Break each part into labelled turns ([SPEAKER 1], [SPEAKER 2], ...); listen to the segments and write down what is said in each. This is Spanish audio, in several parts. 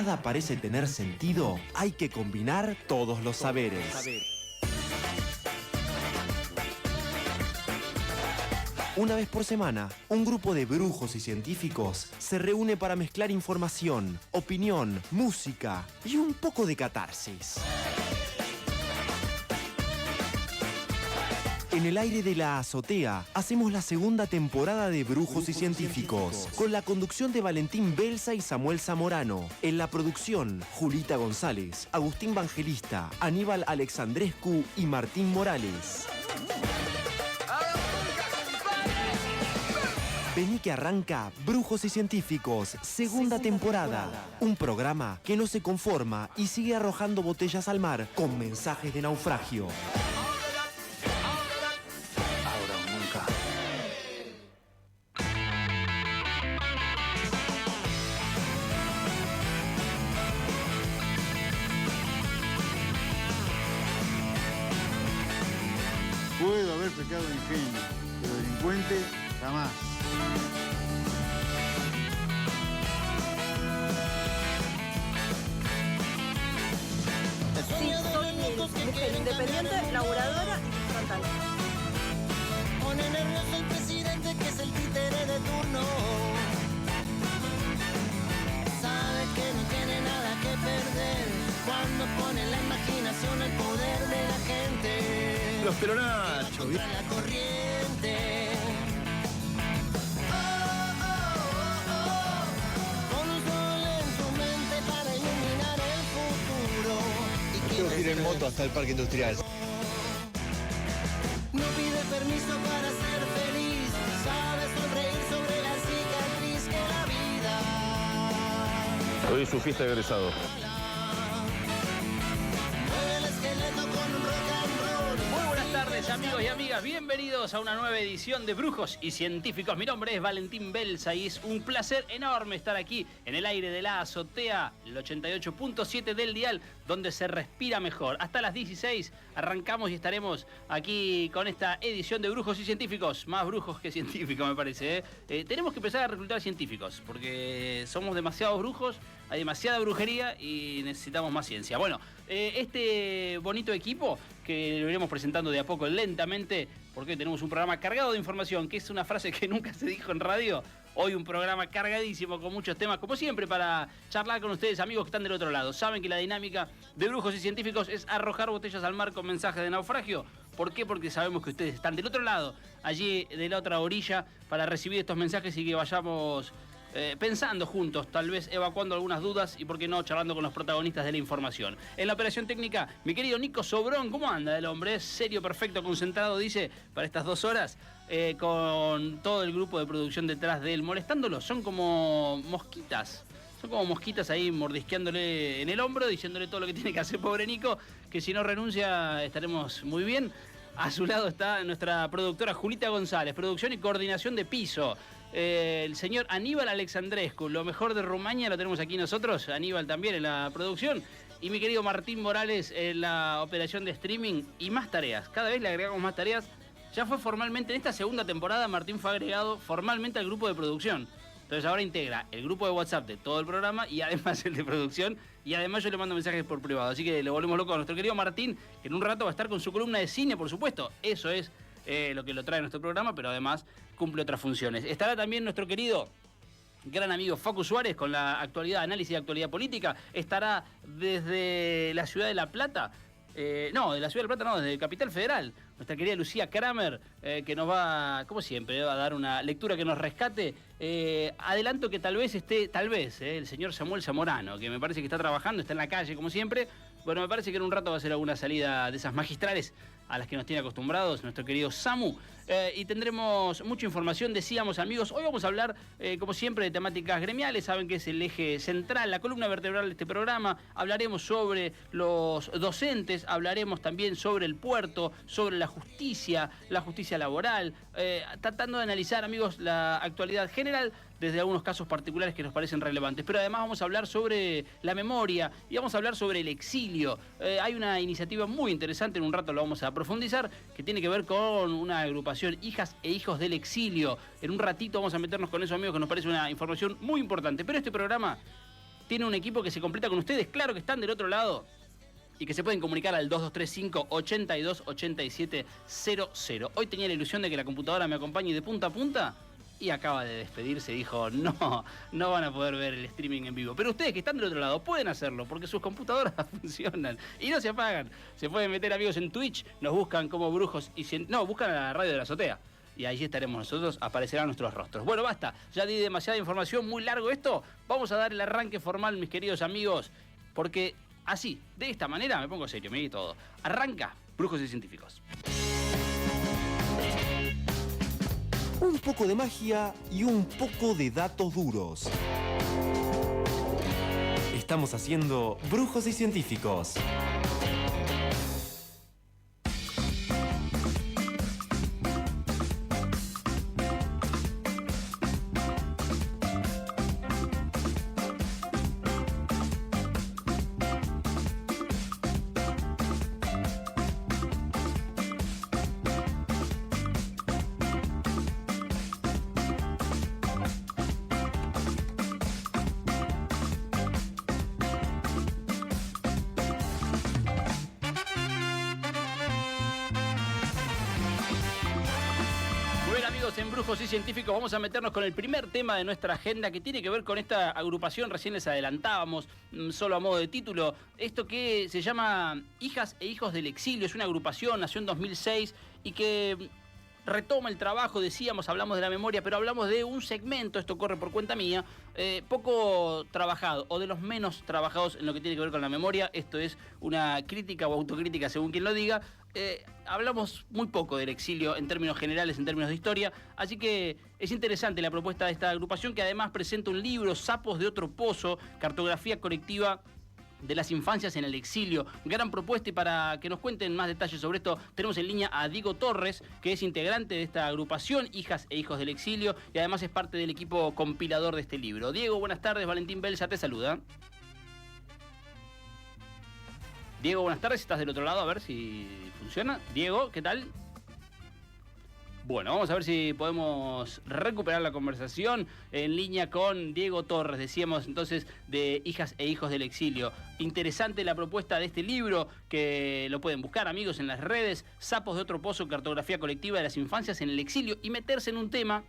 [SPEAKER 1] nada parece tener sentido, hay que combinar todos los saberes. Una vez por semana, un grupo de brujos y científicos se reúne para mezclar información, opinión, música y un poco de catarsis. En el aire de la azotea, hacemos la segunda temporada de Brujos y Científicos, con la conducción de Valentín Belza y Samuel Zamorano. En la producción, Julita González, Agustín Vangelista, Aníbal Alexandrescu y Martín Morales. Vení que arranca Brujos y Científicos, segunda temporada. Un programa que no se conforma y sigue arrojando botellas al mar con mensajes de naufragio.
[SPEAKER 2] Puedo haber pecado de ingenuo, pero delincuente jamás.
[SPEAKER 3] Sí, soy mujer independiente, laburadora y frontal.
[SPEAKER 4] Pone nervioso el presidente que es el títere de turno. Sabe que no tiene nada que perder cuando pone la imaginación al poder de la gente.
[SPEAKER 5] Los pelonachos.
[SPEAKER 4] Contra la corriente. Con un sol en tu mente para iluminar el futuro.
[SPEAKER 5] Tengo que ir en moto hasta el parque industrial.
[SPEAKER 4] No pide permiso para ser feliz. Sabe sonreír sobre la cicatriz que la vida.
[SPEAKER 5] Hoy es su fiesta de egresado.
[SPEAKER 4] Mueve el esqueleto con un rock and roll.
[SPEAKER 6] Muy buenas tardes, amigos y amigas. Bienvenidos a una nueva edición de Brujos y Científicos. Mi nombre es Valentín Belza y es un placer enorme estar aquí en el aire de la azotea, el 88.7 del dial, donde se respira mejor. Hasta las 16 arrancamos y estaremos aquí con esta edición de Brujos y Científicos. Más brujos que científicos, me parece, ¿eh? Tenemos que empezar a reclutar científicos, porque somos demasiados brujos, hay demasiada brujería y necesitamos más ciencia. Bueno, este bonito equipo que lo iremos presentando de a poco lentamente, porque tenemos un programa cargado de información, que es una frase que nunca se dijo en radio. Hoy un programa cargadísimo con muchos temas, como siempre, para charlar con ustedes, amigos que están del otro lado. Saben que la dinámica de Brujos y Científicos es arrojar botellas al mar con mensajes de naufragio. ¿Por qué? Porque sabemos que ustedes están del otro lado, allí de la otra orilla, para recibir estos mensajes y que vayamos pensando juntos, tal vez evacuando algunas dudas y, por qué no, charlando con los protagonistas de la información. En la operación técnica, mi querido Nico Sobrón. ¿Cómo anda el hombre? Es serio, perfecto, concentrado, dice, para estas 2 horas, con todo el grupo de producción detrás de él, molestándolo. Son como mosquitas. Son como mosquitas ahí mordisqueándole en el hombro, diciéndole todo lo que tiene que hacer, pobre Nico, que si no renuncia estaremos muy bien. A su lado está nuestra productora Julita González, producción y coordinación de piso. El señor Aníbal Alexandrescu, lo mejor de Rumania lo tenemos aquí nosotros, Aníbal también en la producción. Y mi querido Martín Morales en la operación de streaming y más tareas. Cada vez le agregamos más tareas. Ya fue formalmente, en esta segunda temporada, Martín fue agregado formalmente al grupo de producción. Entonces ahora integra el grupo de WhatsApp de todo el programa y además el de producción. Y además yo le mando mensajes por privado. Así que le volvemos loco a nuestro querido Martín, que en un rato va a estar con su columna de cine, por supuesto. Eso es lo que lo trae a nuestro programa, pero además cumple otras funciones. Estará también nuestro querido gran amigo Facu Suárez con la actualidad, análisis de actualidad política. Estará desde la ciudad de La Plata. No, de la ciudad de La Plata no, desde Capital Federal. Nuestra querida Lucía Kramer, que nos va, como siempre, va a dar una lectura que nos rescate. Adelanto que tal vez esté, el señor Samuel Zamorano, que me parece que está trabajando, está en la calle como siempre. Bueno, me parece que en un rato va a ser alguna salida de esas magistrales a las que nos tiene acostumbrados nuestro querido Samu. Y tendremos mucha información, decíamos, amigos. Hoy vamos a hablar, como siempre, de temáticas gremiales. Saben que es el eje central, la columna vertebral de este programa. Hablaremos sobre los docentes, hablaremos también sobre el puerto, sobre la justicia laboral, tratando de analizar, amigos, la actualidad general desde algunos casos particulares que nos parecen relevantes. Pero además vamos a hablar sobre la memoria y vamos a hablar sobre el exilio. Hay una iniciativa muy interesante, en un rato lo vamos a profundizar, que tiene que ver con una agrupación Hijas e Hijos del Exilio. En un ratito vamos a meternos con eso, amigos, que nos parece una información muy importante. Pero este programa tiene un equipo que se completa con ustedes. Claro que están del otro lado y que se pueden comunicar al 2235 82 87 00. Hoy tenía la ilusión de que la computadora me acompañe de punta a punta y acaba de despedirse. Dijo, no van a poder ver el streaming en vivo. Pero ustedes que están del otro lado pueden hacerlo porque sus computadoras funcionan y no se apagan. Se pueden meter, amigos, en Twitch, nos buscan como Brujos y buscan a la radio de la azotea. Y allí estaremos nosotros, aparecerán nuestros rostros. Bueno, basta, ya di demasiada información, muy largo esto. Vamos a dar el arranque formal, mis queridos amigos, porque así, de esta manera, me pongo serio, mire todo. Arranca Brujos y Científicos.
[SPEAKER 1] Un poco de magia y un poco de datos duros. Estamos haciendo Brujos y Científicos.
[SPEAKER 6] En Brujos y Científicos vamos a meternos con el primer tema de nuestra agenda que tiene que ver con esta agrupación, recién les adelantábamos, solo a modo de título, esto que se llama Hijas e Hijos del Exilio, es una agrupación, nació en 2006 y que retoma el trabajo, decíamos, hablamos de la memoria, pero hablamos de un segmento, esto corre por cuenta mía, poco trabajado, o de los menos trabajados en lo que tiene que ver con la memoria. Esto es una crítica o autocrítica, según quien lo diga. Hablamos muy poco del exilio en términos generales, en términos de historia, así que es interesante la propuesta de esta agrupación, que además presenta un libro, Sapos de otro pozo, cartografía colectiva de las infancias en el exilio. Gran propuesta, y para que nos cuenten más detalles sobre esto tenemos en línea a Diego Torres, que es integrante de esta agrupación, Hijas e Hijos del Exilio, y además es parte del equipo compilador de este libro. Diego, buenas tardes, Valentín Belsa te saluda. Diego, buenas tardes, estás del otro lado, a ver si funciona. Diego, ¿qué tal? Bueno, vamos a ver si podemos recuperar la conversación en línea con Diego Torres, decíamos entonces, de Hijas e Hijos del Exilio. Interesante la propuesta de este libro, que lo pueden buscar, amigos, en las redes, Sapos de otro pozo, cartografía colectiva de las infancias en el exilio, y meterse en un tema,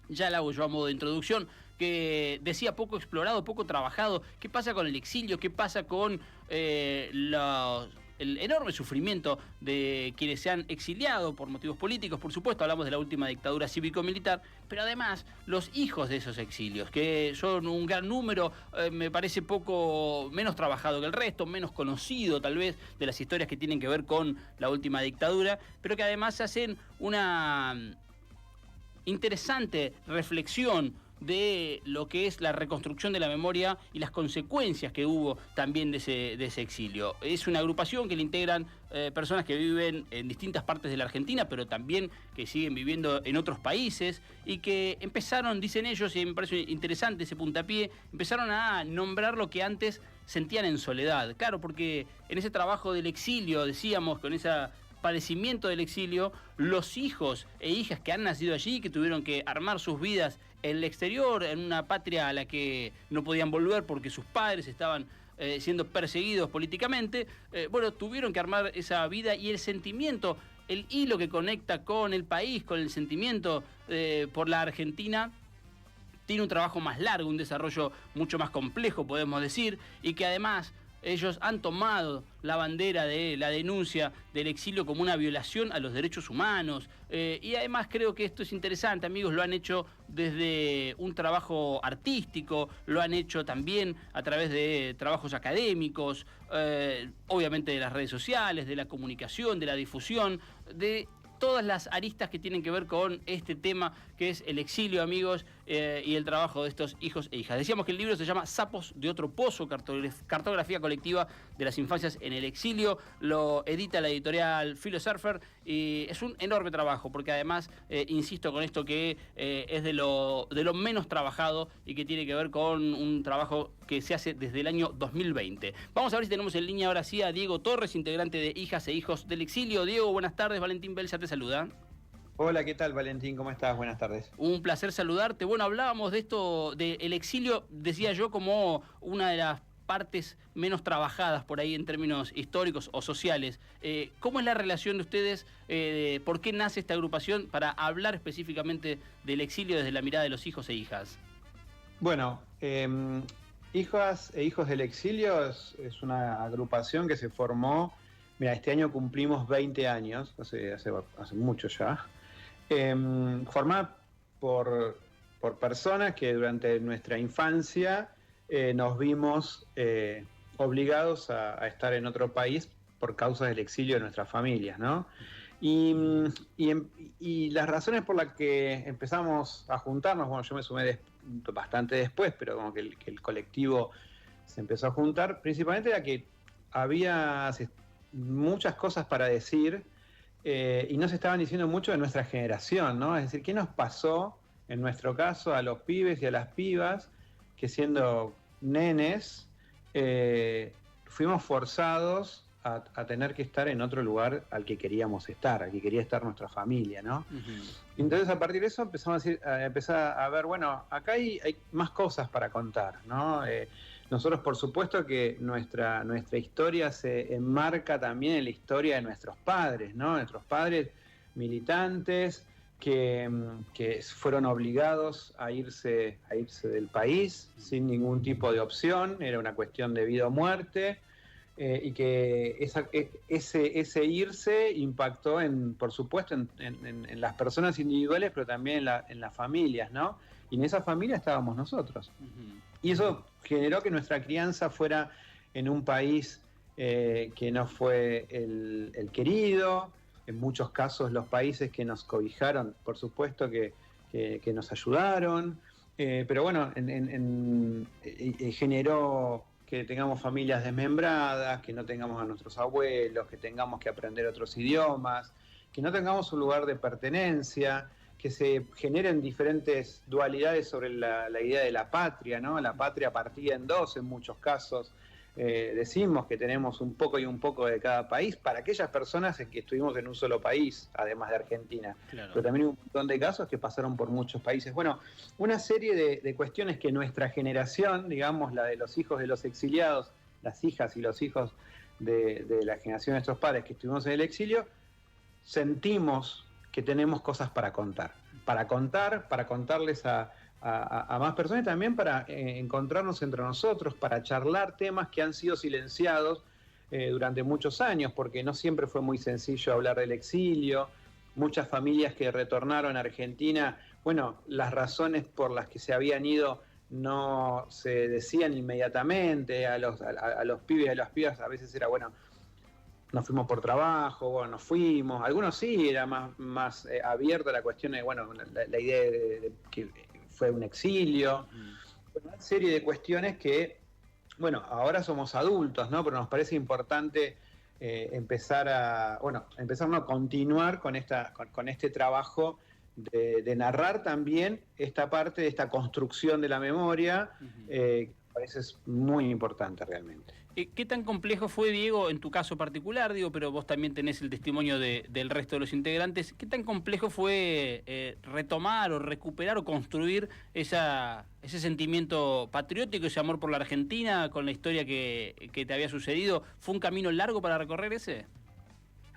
[SPEAKER 6] ya lo hago yo a modo de introducción, que decía poco explorado, poco trabajado. ¿Qué pasa con el exilio? ¿Qué pasa con el enorme sufrimiento de quienes se han exiliado por motivos políticos? Por supuesto, hablamos de la última dictadura cívico-militar, pero además los hijos de esos exilios, que son un gran número, me parece poco menos trabajado que el resto, menos conocido tal vez de las historias que tienen que ver con la última dictadura, pero que además hacen una interesante reflexión de lo que es la reconstrucción de la memoria y las consecuencias que hubo también de ese exilio. Es una agrupación que le integran personas que viven en distintas partes de la Argentina, pero también que siguen viviendo en otros países, y que empezaron, dicen ellos, y me parece interesante ese puntapié, empezaron a nombrar lo que antes sentían en soledad. Claro, porque en ese trabajo del exilio, decíamos, con ese padecimiento del exilio, los hijos e hijas que han nacido allí, que tuvieron que armar sus vidas en el exterior, en una patria a la que no podían volver porque sus padres estaban siendo perseguidos políticamente, tuvieron que armar esa vida, y el sentimiento, el hilo que conecta con el país, con el sentimiento por la Argentina, tiene un trabajo más largo, un desarrollo mucho más complejo, podemos decir, y que además ellos han tomado la bandera de la denuncia del exilio como una violación a los derechos humanos. Y además creo que esto es interesante, amigos, lo han hecho desde un trabajo artístico, lo han hecho también a través de trabajos académicos, obviamente de las redes sociales, de la comunicación, de la difusión, de todas las aristas que tienen que ver con este tema que es el exilio, amigos, y el trabajo de estos hijos e hijas. Decíamos que el libro se llama Sapos de otro pozo, cartografía colectiva de las infancias en el exilio. Lo edita la editorial Filosurfer y es un enorme trabajo, porque además, insisto con esto, que es de lo menos trabajado y que tiene que ver con un trabajo que se hace desde el año 2020. Vamos a ver si tenemos en línea ahora sí a Diego Torres, integrante de Hijas e Hijos del Exilio. Diego, buenas tardes, Valentín Belsa te saluda.
[SPEAKER 7] Hola, ¿qué tal, Valentín? ¿Cómo estás? Buenas tardes.
[SPEAKER 6] Un placer saludarte. Bueno, hablábamos de esto, del exilio, decía yo, como una de las partes menos trabajadas por ahí en términos históricos o sociales. ¿Cómo es la relación de ustedes? ¿Por qué nace esta agrupación para hablar específicamente del exilio desde la mirada de los hijos e hijas?
[SPEAKER 7] Bueno, Hijas e Hijos del Exilio es una agrupación que se formó, mira, este año cumplimos 20 años, hace mucho ya, formada por personas que durante nuestra infancia nos vimos obligados a estar en otro país por causa del exilio de nuestras familias, ¿no? Y las razones por las que empezamos a juntarnos, bueno, yo me sumé bastante después, pero como que el colectivo se empezó a juntar, principalmente era que había muchas cosas para decir y no se estaban diciendo mucho de nuestra generación, ¿no? Es decir, ¿qué nos pasó, en nuestro caso, a los pibes y a las pibas, que siendo nenes fuimos forzados a tener que estar en otro lugar al que queríamos estar, al que quería estar nuestra familia, ¿no? Entonces, a partir de eso empezamos a empezar a ver, bueno, acá hay más cosas para contar, ¿no? Nosotros, por supuesto, que nuestra historia se enmarca también en la historia de nuestros padres, ¿no? Nuestros padres militantes que fueron obligados a irse del país sin ningún tipo de opción, era una cuestión de vida o muerte. Y que ese irse impactó, por supuesto, en las personas individuales, pero también en las familias, ¿no? Y en esa familia estábamos nosotros. Y eso generó que nuestra crianza fuera en un país que no fue el querido, en muchos casos los países que nos cobijaron, por supuesto que nos ayudaron, pero bueno, generó que tengamos familias desmembradas, que no tengamos a nuestros abuelos, que tengamos que aprender otros idiomas, que no tengamos un lugar de pertenencia, que se generen diferentes dualidades sobre la idea de la patria, ¿no? La patria partida en dos en muchos casos. Decimos que tenemos un poco y un poco de cada país para aquellas personas en que estuvimos en un solo país, además de Argentina. Claro. Pero también hay un montón de casos que pasaron por muchos países. Bueno, una serie de cuestiones que nuestra generación, digamos, la de los hijos de los exiliados, las hijas y los hijos de la generación de nuestros padres que estuvimos en el exilio, sentimos que tenemos cosas para contarles a más personas y también para encontrarnos entre nosotros, para charlar temas que han sido silenciados durante muchos años, porque no siempre fue muy sencillo hablar del exilio. Muchas familias que retornaron a Argentina, bueno, las razones por las que se habían ido no se decían inmediatamente, a los pibes y a las pibas a veces era, bueno, nos fuimos por trabajo, bueno, nos fuimos, algunos sí, era más abierta la cuestión de, bueno, la idea de que fue un exilio, una serie de cuestiones que, bueno, ahora somos adultos, ¿no? Pero nos parece importante empezar a continuar con este trabajo de narrar también esta parte de esta construcción de la memoria, que parece muy importante realmente.
[SPEAKER 6] ¿Qué tan complejo fue, Diego, en tu caso particular, digo, pero vos también tenés el testimonio del resto de los integrantes? ¿Qué tan complejo fue retomar o recuperar o construir ese sentimiento patriótico, ese amor por la Argentina, con la historia que te había sucedido? ¿Fue un camino largo para recorrer ese?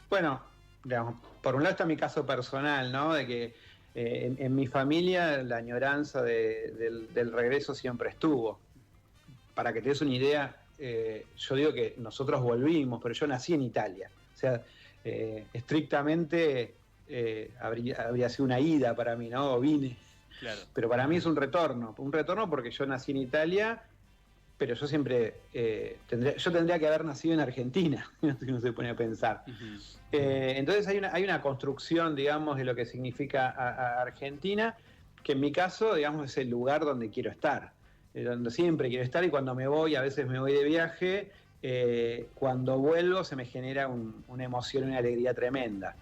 [SPEAKER 7] Bueno, digamos, por un lado está mi caso personal, ¿no? De que en mi familia la añoranza del regreso siempre estuvo. Para que te des una idea, yo digo que nosotros volvimos, pero yo nací en Italia. O sea, estrictamente habría sido una ida para mí, ¿no? O vine. Claro. Pero para mí es un retorno porque yo nací en Italia, pero yo siempre tendría que haber nacido en Argentina, si uno se pone a pensar. Entonces hay una construcción, digamos, de lo que significa a Argentina, que en mi caso, digamos, es el lugar donde quiero estar. Donde siempre quiero estar, y cuando me voy, a veces me voy de viaje, cuando vuelvo se me genera una emoción y una alegría tremenda.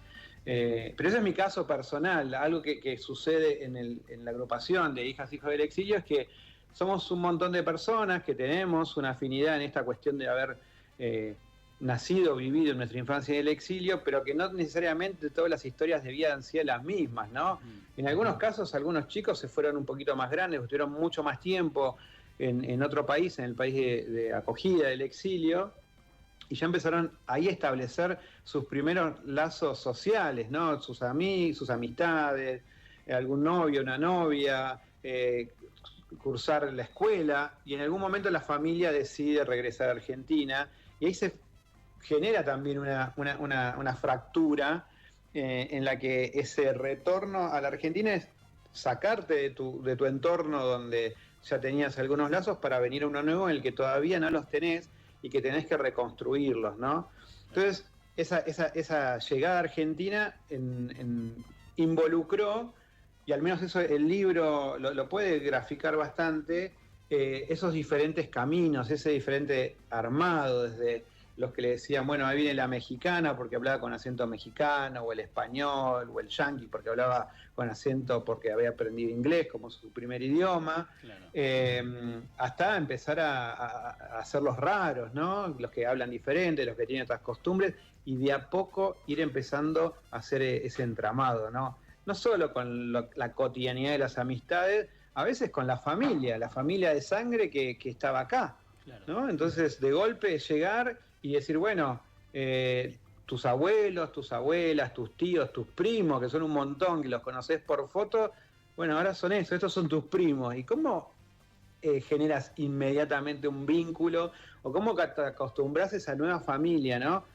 [SPEAKER 7] Pero ese es mi caso personal. Algo que sucede en la agrupación de Hijas, Hijos del Exilio es que somos un montón de personas que tenemos una afinidad en esta cuestión de haber nacido, vivido en nuestra infancia en el exilio, pero que no necesariamente todas las historias debían ser las mismas, ¿no? En algunos casos, algunos chicos se fueron un poquito más grandes, estuvieron mucho más tiempo en otro país, en el país de acogida del exilio, y ya empezaron ahí a establecer sus primeros lazos sociales, ¿no? Sus amigos, sus amistades, algún novio, una novia, cursar la escuela, y en algún momento la familia decide regresar a Argentina, y ahí se genera también una fractura en la que ese retorno a la Argentina es sacarte de tu entorno donde ya tenías algunos lazos para venir a uno nuevo en el que todavía no los tenés y que tenés que reconstruirlos, ¿no? Entonces, esa llegada a Argentina involucró, y al menos eso el libro lo puede graficar bastante, esos diferentes caminos, ese diferente armado, desde los que le decían, bueno, ahí viene la mexicana porque hablaba con acento mexicano, o el español, o el yanqui porque hablaba con acento porque había aprendido inglés como su primer idioma, claro. Hasta empezar a hacer los raros, ¿no? Los que hablan diferente, los que tienen otras costumbres, y de a poco ir empezando a hacer ese entramado, ¿no? No solo con la cotidianidad de las amistades, a veces con la familia de sangre que estaba acá, claro. ¿No? Entonces, de golpe llegar y decir, bueno, tus abuelos, tus abuelas, tus tíos, tus primos, que son un montón, que los conocés por foto, bueno, ahora son eso, estos son tus primos. ¿Y cómo generas inmediatamente un vínculo? ¿O cómo te acostumbras a esa nueva familia, no?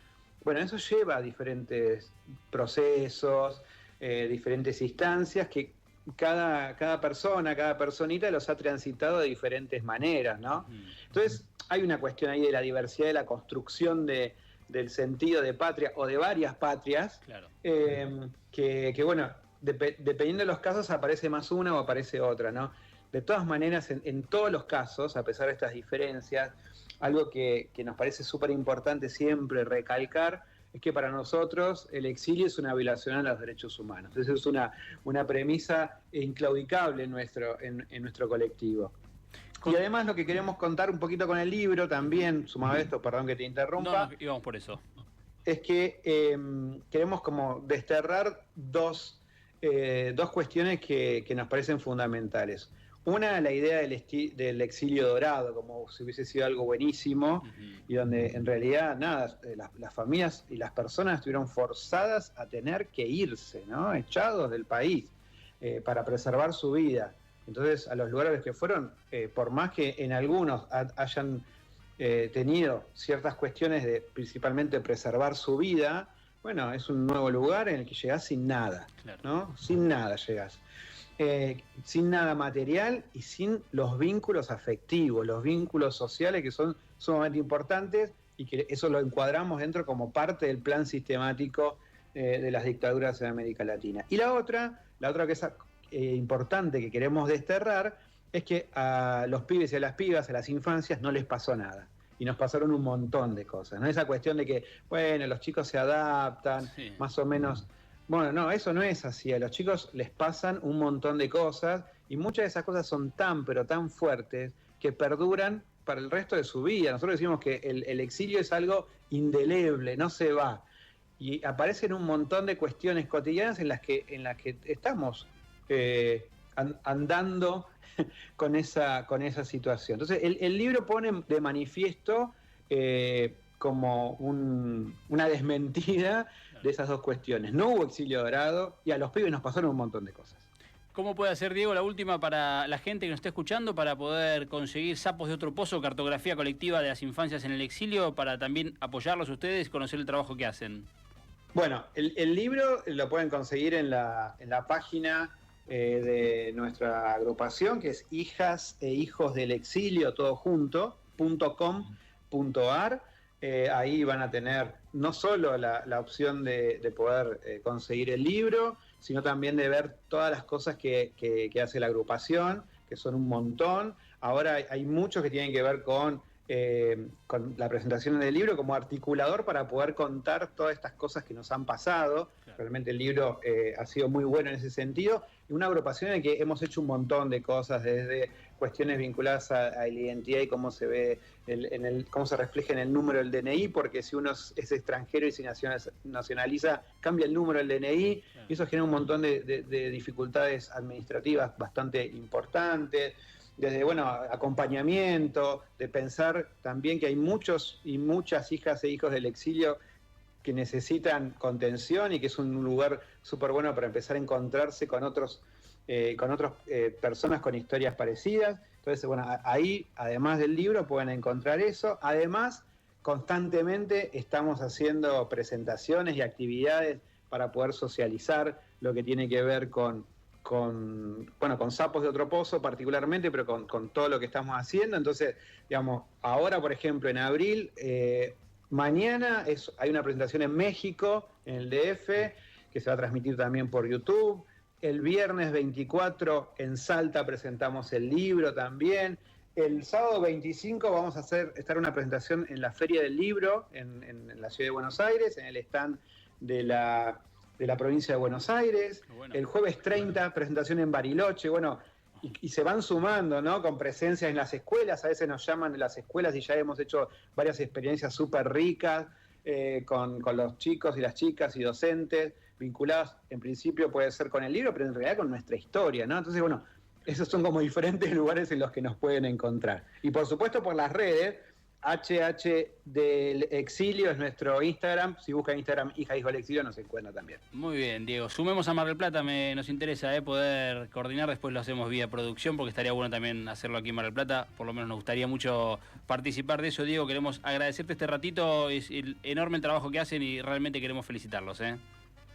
[SPEAKER 7] Bueno, eso lleva a diferentes procesos, diferentes instancias que cada persona, cada personita los ha transitado de diferentes maneras, ¿no? Entonces, hay una cuestión ahí de la diversidad, de la construcción del sentido de patria o de varias patrias, claro. Que bueno, dependiendo de los casos aparece más una o aparece otra, ¿no? De todas maneras, en todos los casos, a pesar de estas diferencias, algo que nos parece súper importante siempre recalcar es que para nosotros el exilio es una violación a los derechos humanos. Eso es una premisa inclaudicable en nuestro colectivo. Y además lo que queremos contar un poquito con el libro también, sumado a esto, perdón que te interrumpa.
[SPEAKER 6] No, íbamos por eso.
[SPEAKER 7] Es que queremos como desterrar dos cuestiones que nos parecen fundamentales. Una, la idea del exilio dorado, como si hubiese sido algo buenísimo, y donde en realidad nada, las familias y las personas estuvieron forzadas a tener que irse, ¿no? Echados del país para preservar su vida. Entonces, a los lugares que fueron, por más que en algunos hayan tenido ciertas cuestiones de principalmente preservar su vida, bueno, es un nuevo lugar en el que llegás sin nada, claro. ¿No? Sin nada llegás. Sin nada material y sin los vínculos afectivos, los vínculos sociales que son sumamente importantes y que eso lo encuadramos dentro como parte del plan sistemático de las dictaduras en América Latina. Y la otra que es importante que queremos desterrar es que a los pibes y a las pibas, a las infancias, no les pasó nada. Y nos pasaron un montón de cosas, ¿no? Esa cuestión de que, bueno, los chicos se adaptan, sí. Más o menos. Bueno, no, eso no es así. A los chicos les pasan un montón de cosas y muchas de esas cosas son tan, pero tan fuertes que perduran para el resto de su vida. Nosotros decimos que el exilio es algo indeleble, no se va. Y aparecen un montón de cuestiones cotidianas en las que estamos andando con esa situación. Entonces, el libro pone de manifiesto como una desmentida de esas dos cuestiones. No hubo exilio dorado y a los pibes nos pasaron un montón de cosas.
[SPEAKER 6] ¿Cómo puede hacer, Diego, la última para la gente que nos está escuchando para poder conseguir Sapos de Otro Pozo, cartografía colectiva de las infancias en el exilio, para también apoyarlos ustedes y conocer el trabajo que hacen?
[SPEAKER 7] Bueno, el libro lo pueden conseguir en la página de nuestra agrupación, que es hijas e hijos del exilio, todo junto, .com.ar. Ahí van a tener no solo la opción de poder conseguir el libro, sino también de ver todas las cosas que hace la agrupación, que son un montón. Ahora hay muchos que tienen que ver con con la presentación del libro como articulador para poder contar todas estas cosas que nos han pasado.
[SPEAKER 6] Claro.
[SPEAKER 7] Realmente el libro ha sido muy bueno en ese sentido. Y una agrupación en la que hemos hecho un montón de cosas, desde cuestiones vinculadas a la identidad y cómo se ve, cómo se refleja en el número del DNI, porque si uno es extranjero y se nacionaliza, cambia el número del DNI,
[SPEAKER 6] Claro.
[SPEAKER 7] y eso genera un montón de dificultades administrativas bastante importantes. Desde, bueno, acompañamiento, de pensar también que hay muchos y muchas hijas e hijos del exilio que necesitan contención y que es un lugar súper bueno para empezar a encontrarse con otras personas con historias parecidas. Entonces, bueno, ahí, además del libro, pueden encontrar eso. Además, constantemente estamos haciendo presentaciones y actividades para poder socializar lo que tiene que ver con Sapos de Otro Pozo particularmente, pero con todo lo que estamos haciendo. Entonces, digamos, ahora, por ejemplo, en abril, mañana hay una presentación en México, en el DF, que se va a transmitir también por YouTube. El viernes 24 en Salta presentamos el libro también. El sábado 25 vamos a estar una presentación en la Feria del Libro en la Ciudad de Buenos Aires, en el stand de la provincia de Buenos Aires.
[SPEAKER 6] Bueno.
[SPEAKER 7] El jueves 30, presentación en Bariloche. Bueno, y se van sumando, ¿no? Con presencia en las escuelas. A veces nos llaman de las escuelas y ya hemos hecho varias experiencias súper ricas con los chicos y las chicas y docentes, vinculadas en principio puede ser con el libro, pero en realidad con nuestra historia, ¿no? Entonces, bueno, esos son como diferentes lugares en los que nos pueden encontrar. Y por supuesto por las redes. HH del Exilio es nuestro Instagram. Si buscan Instagram Hija Hijo del Exilio nos encuentra también.
[SPEAKER 6] Muy bien, Diego. Sumemos a Mar del Plata, nos interesa poder coordinar, después lo hacemos vía producción, porque estaría bueno también hacerlo aquí en Mar del Plata. Por lo menos nos gustaría mucho participar de eso, Diego. Queremos agradecerte este ratito, es el enorme trabajo que hacen y realmente queremos felicitarlos.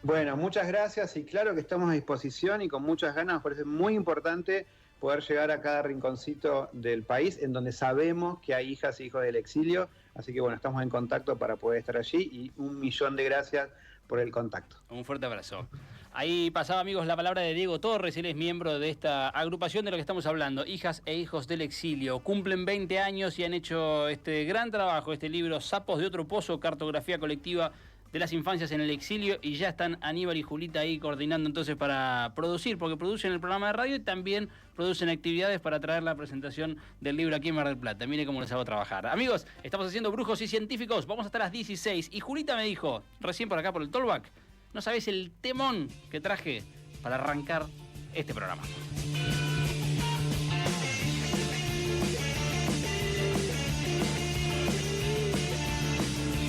[SPEAKER 7] Bueno, muchas gracias y claro que estamos a disposición y con muchas ganas. Me parece muy importante poder llegar a cada rinconcito del país en donde sabemos que hay hijas e hijos del exilio. Así que bueno, estamos en contacto para poder estar allí y 1.000.000 de gracias por el contacto.
[SPEAKER 6] Un fuerte abrazo. Ahí pasaba, amigos, la palabra de Diego Torres. Él es miembro de esta agrupación de lo que estamos hablando, Hijas e Hijos del Exilio. Cumplen 20 años y han hecho este gran trabajo, este libro Sapos de Otro Pozo, cartografía colectiva de las infancias en el exilio, y ya están Aníbal y Julita ahí coordinando entonces para producir, porque producen el programa de radio y también producen actividades para traer la presentación del libro aquí en Mar del Plata. Mire cómo les hago trabajar. Amigos, estamos haciendo Brujos y Científicos, vamos hasta las 16, y Julita me dijo, recién por acá por el Tollback, no sabés el temón que traje para arrancar este programa.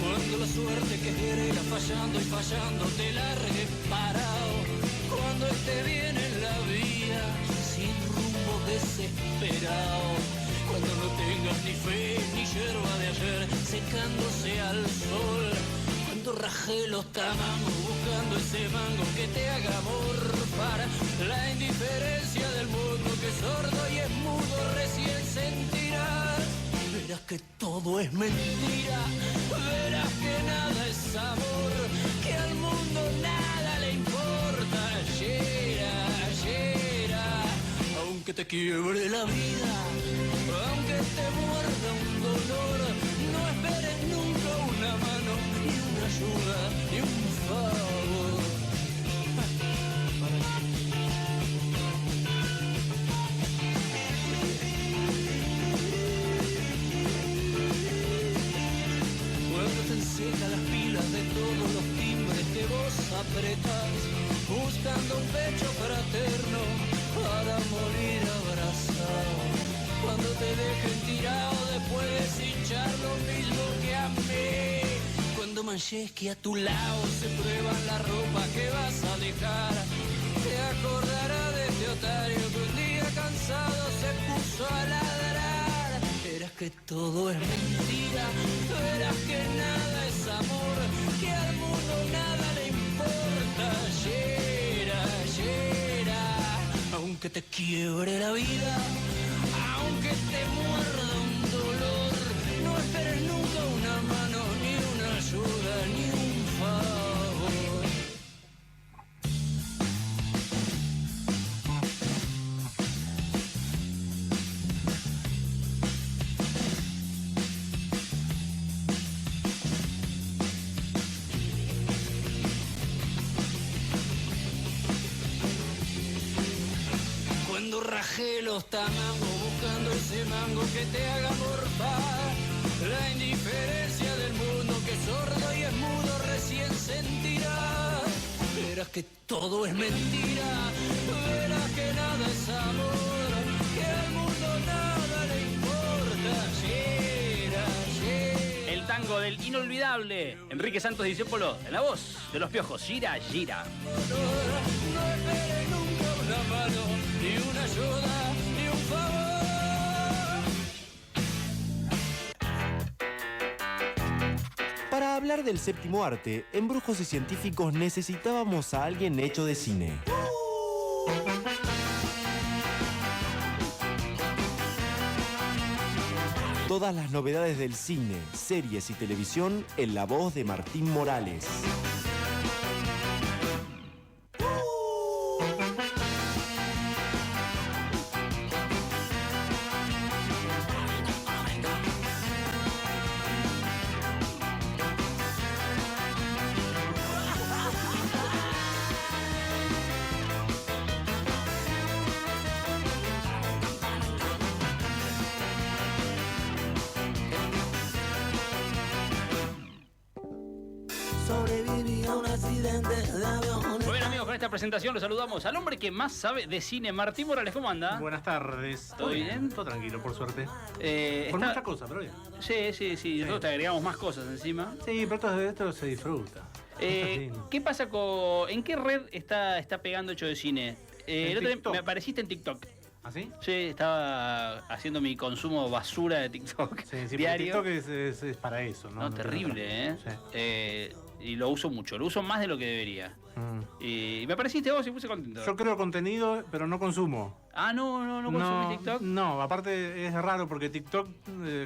[SPEAKER 8] Cuando la suerte que quiere irá fallando y fallando te largue parado. Cuando esté bien en la vía, sin rumbo desesperado. Cuando no tengas ni fe ni yerba de ayer secándose al sol. Cuando raje los tamangos buscando ese mango que te haga morfar. La indiferencia del mundo que es sordo y es mudo recién sentirás. Verás que todo es mentira, verás que nada es amor, que al mundo nada le importa. Ayer, aunque te quiebre la vida, aunque te muerda un dolor, no esperes nunca una mano, ni una ayuda, ni un favor. Seca las pilas de todos los timbres que vos apretás, buscando un pecho fraterno para morir abrazado. Cuando te dejen tirado después de hinchar lo mismo que a mí. Cuando manches que a tu lado se prueba la ropa que vas a dejar, te acordará de este otario que un día cansado se puso a ladrar. Verás que todo es mentira, verás que nada es amor, que al mundo nada le importa. Ayer, aunque te quiebre la vida, aunque te muerda un dolor, no esperes nunca una mano, ni una ayuda, ni un favor. los tamangos buscando ese mango que te haga morfar. La indiferencia del mundo que es sordo y es mudo recién sentirá. Verás que todo es mentira, verás que nada es amor, que al mundo nada le importa.
[SPEAKER 6] El tango del inolvidable Enrique Santos Discépolo, en la voz de Los Piojos, Gira, gira.
[SPEAKER 8] No espere nunca una mano, ni una ayuda, ni un favor.
[SPEAKER 1] Para hablar del séptimo arte, en Brujos y Científicos necesitábamos a alguien hecho de cine. Todas las novedades del cine, series y televisión en la voz de Martín Morales.
[SPEAKER 4] Sobreviví a un accidente de avión.
[SPEAKER 6] Bueno, amigos, con esta presentación los saludamos al hombre que más sabe de cine, Martín Morales. ¿Cómo anda?
[SPEAKER 9] Buenas tardes.
[SPEAKER 6] ¿Todo bien?
[SPEAKER 9] Todo tranquilo, por suerte. Por
[SPEAKER 6] Está-
[SPEAKER 9] muchas cosas, pero bien.
[SPEAKER 6] Sí. Nosotros te agregamos más cosas encima.
[SPEAKER 9] Sí, pero esto se disfruta. Esto es lindo.
[SPEAKER 6] ¿Qué pasa con... ¿En qué red está pegando Hecho de Cine?
[SPEAKER 9] En
[SPEAKER 6] El otro día
[SPEAKER 9] TikTok.
[SPEAKER 6] me apareciste en TikTok.
[SPEAKER 9] ¿Así?
[SPEAKER 6] Sí, estaba haciendo mi consumo basura de TikTok
[SPEAKER 9] Sí,
[SPEAKER 6] diario.
[SPEAKER 9] porque TikTok es para eso, ¿no?
[SPEAKER 6] No, terrible, ¿eh?
[SPEAKER 9] Sí.
[SPEAKER 6] Y lo uso mucho, lo uso más de lo que debería.
[SPEAKER 9] Mm.
[SPEAKER 6] Y me apareciste vos y puse contento.
[SPEAKER 9] Yo creo contenido, pero no consumo.
[SPEAKER 6] Ah, no consumís TikTok.
[SPEAKER 9] No, aparte es raro porque TikTok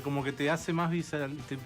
[SPEAKER 9] como que te hace más te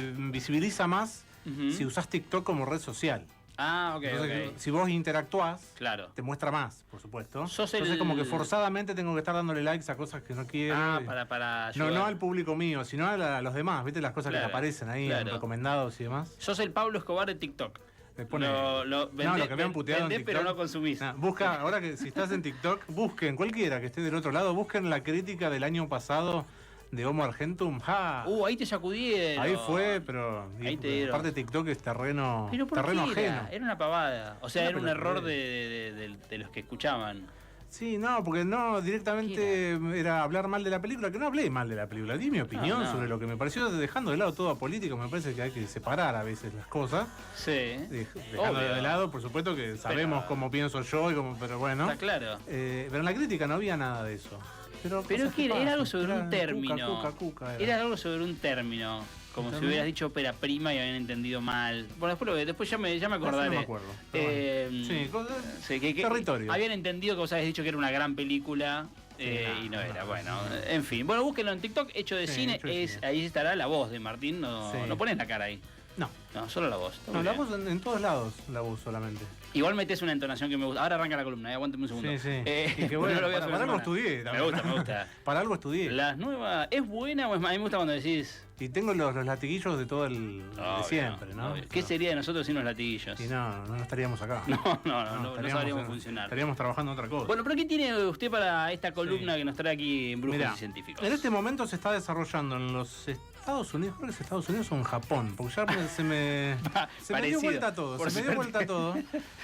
[SPEAKER 9] visibiliza más
[SPEAKER 6] Ujú.
[SPEAKER 9] si usás TikTok como red social.
[SPEAKER 6] Ah, ok,
[SPEAKER 9] Entonces,
[SPEAKER 6] ok.
[SPEAKER 9] si vos interactuás,
[SPEAKER 6] Claro.
[SPEAKER 9] te muestra más, por supuesto.
[SPEAKER 6] Sos
[SPEAKER 9] Entonces
[SPEAKER 6] el-
[SPEAKER 9] como que forzadamente tengo que estar dándole likes a cosas que no quiero.
[SPEAKER 6] Ah, para
[SPEAKER 9] No,
[SPEAKER 6] ayudar.
[SPEAKER 9] no al público mío, sino a los demás, ¿viste? Las cosas que
[SPEAKER 6] Claro,
[SPEAKER 9] te aparecen ahí,
[SPEAKER 6] claro.
[SPEAKER 9] en recomendados y demás.
[SPEAKER 6] Sos el Pablo Escobar de TikTok.
[SPEAKER 9] Te pone...
[SPEAKER 6] Lo
[SPEAKER 9] que me han puteado en
[SPEAKER 6] vendés,
[SPEAKER 9] TikTok.
[SPEAKER 6] pero no consumís.
[SPEAKER 9] Nah, busca, ahora que si estás en TikTok, busquen, cualquiera que esté del otro lado, busquen la crítica del año pasado de Homo Argentum. ¡Ja!
[SPEAKER 6] Ahí te sacudieron.
[SPEAKER 9] Ahí fue, pero
[SPEAKER 6] Ahí te dieron.
[SPEAKER 9] aparte TikTok es terreno
[SPEAKER 6] ¿Pero por
[SPEAKER 9] terreno
[SPEAKER 6] qué
[SPEAKER 9] ajeno.
[SPEAKER 6] era una pavada. O sea,
[SPEAKER 9] Una
[SPEAKER 6] era un
[SPEAKER 9] pelotudez.
[SPEAKER 6] error de los que escuchaban.
[SPEAKER 9] Sí, no, porque no, directamente era hablar mal de la película, que no hablé mal de la película, di mi opinión
[SPEAKER 6] no.
[SPEAKER 9] sobre lo que me pareció, dejando de lado todo a político, me parece que hay que separar a veces las cosas,
[SPEAKER 6] Sí.
[SPEAKER 9] dejando
[SPEAKER 6] Obvio.
[SPEAKER 9] de lado, por supuesto que sabemos cómo pienso yo, pero bueno.
[SPEAKER 6] Está claro.
[SPEAKER 9] Pero en la crítica no había nada de eso. Pero
[SPEAKER 6] Pero
[SPEAKER 9] cosas
[SPEAKER 6] que era
[SPEAKER 9] pasan,
[SPEAKER 6] algo sobre un
[SPEAKER 9] era
[SPEAKER 6] término.
[SPEAKER 9] cuca,
[SPEAKER 6] Era algo sobre un término. Como si
[SPEAKER 9] ¿Término?
[SPEAKER 6] hubieras dicho ópera prima y habían entendido mal. Bueno, después ya me acordaré.
[SPEAKER 9] No me acuerdo. pero bueno. Sí, cosas...
[SPEAKER 6] Sí, que
[SPEAKER 9] territorio.
[SPEAKER 6] habían entendido que vos habías dicho que era una gran película y no era. Bueno, en fin. Bueno, búsquenlo en TikTok, Hecho de
[SPEAKER 9] Sí,
[SPEAKER 6] Cine.
[SPEAKER 9] Hecho de Cine.
[SPEAKER 6] Ahí estará la voz de Martín. No,
[SPEAKER 9] Sí.
[SPEAKER 6] no pones la cara ahí.
[SPEAKER 9] No,
[SPEAKER 6] No, solo la voz. Está
[SPEAKER 9] no
[SPEAKER 6] muy
[SPEAKER 9] la
[SPEAKER 6] bien.
[SPEAKER 9] voz en todos lados, la voz solamente.
[SPEAKER 6] Igual metés una entonación que me gusta. Ahora arranca la columna, aguántame un segundo.
[SPEAKER 9] Sí, sí.
[SPEAKER 6] Y
[SPEAKER 9] Y que bueno,
[SPEAKER 6] no lo voy a
[SPEAKER 9] para
[SPEAKER 6] hacer
[SPEAKER 9] algo
[SPEAKER 6] semana.
[SPEAKER 9] estudié.
[SPEAKER 6] Me gusta, me gusta.
[SPEAKER 9] Para algo estudié.
[SPEAKER 6] Las nuevas, ¿es buena o es mala? A mí me gusta cuando decís.
[SPEAKER 9] Y tengo los latiguillos de todo de
[SPEAKER 6] Obvio,
[SPEAKER 9] siempre, ¿no?
[SPEAKER 6] obvio. ¿Qué sería de nosotros sin los latiguillos?
[SPEAKER 9] Y no estaríamos acá.
[SPEAKER 6] No
[SPEAKER 9] estaríamos
[SPEAKER 6] sabríamos funcionar.
[SPEAKER 9] Estaríamos trabajando en otra cosa.
[SPEAKER 6] Bueno, pero ¿qué tiene usted para esta columna que nos trae aquí en Brujos
[SPEAKER 9] Mirá,
[SPEAKER 6] y Científicos?
[SPEAKER 9] en este momento se está desarrollando en los Estados Unidos, creo que es Estados Unidos o en Japón, porque ya se me dio
[SPEAKER 6] Parecido,
[SPEAKER 9] vuelta todo,
[SPEAKER 6] por
[SPEAKER 9] se me dio
[SPEAKER 6] suerte.
[SPEAKER 9] vuelta todo,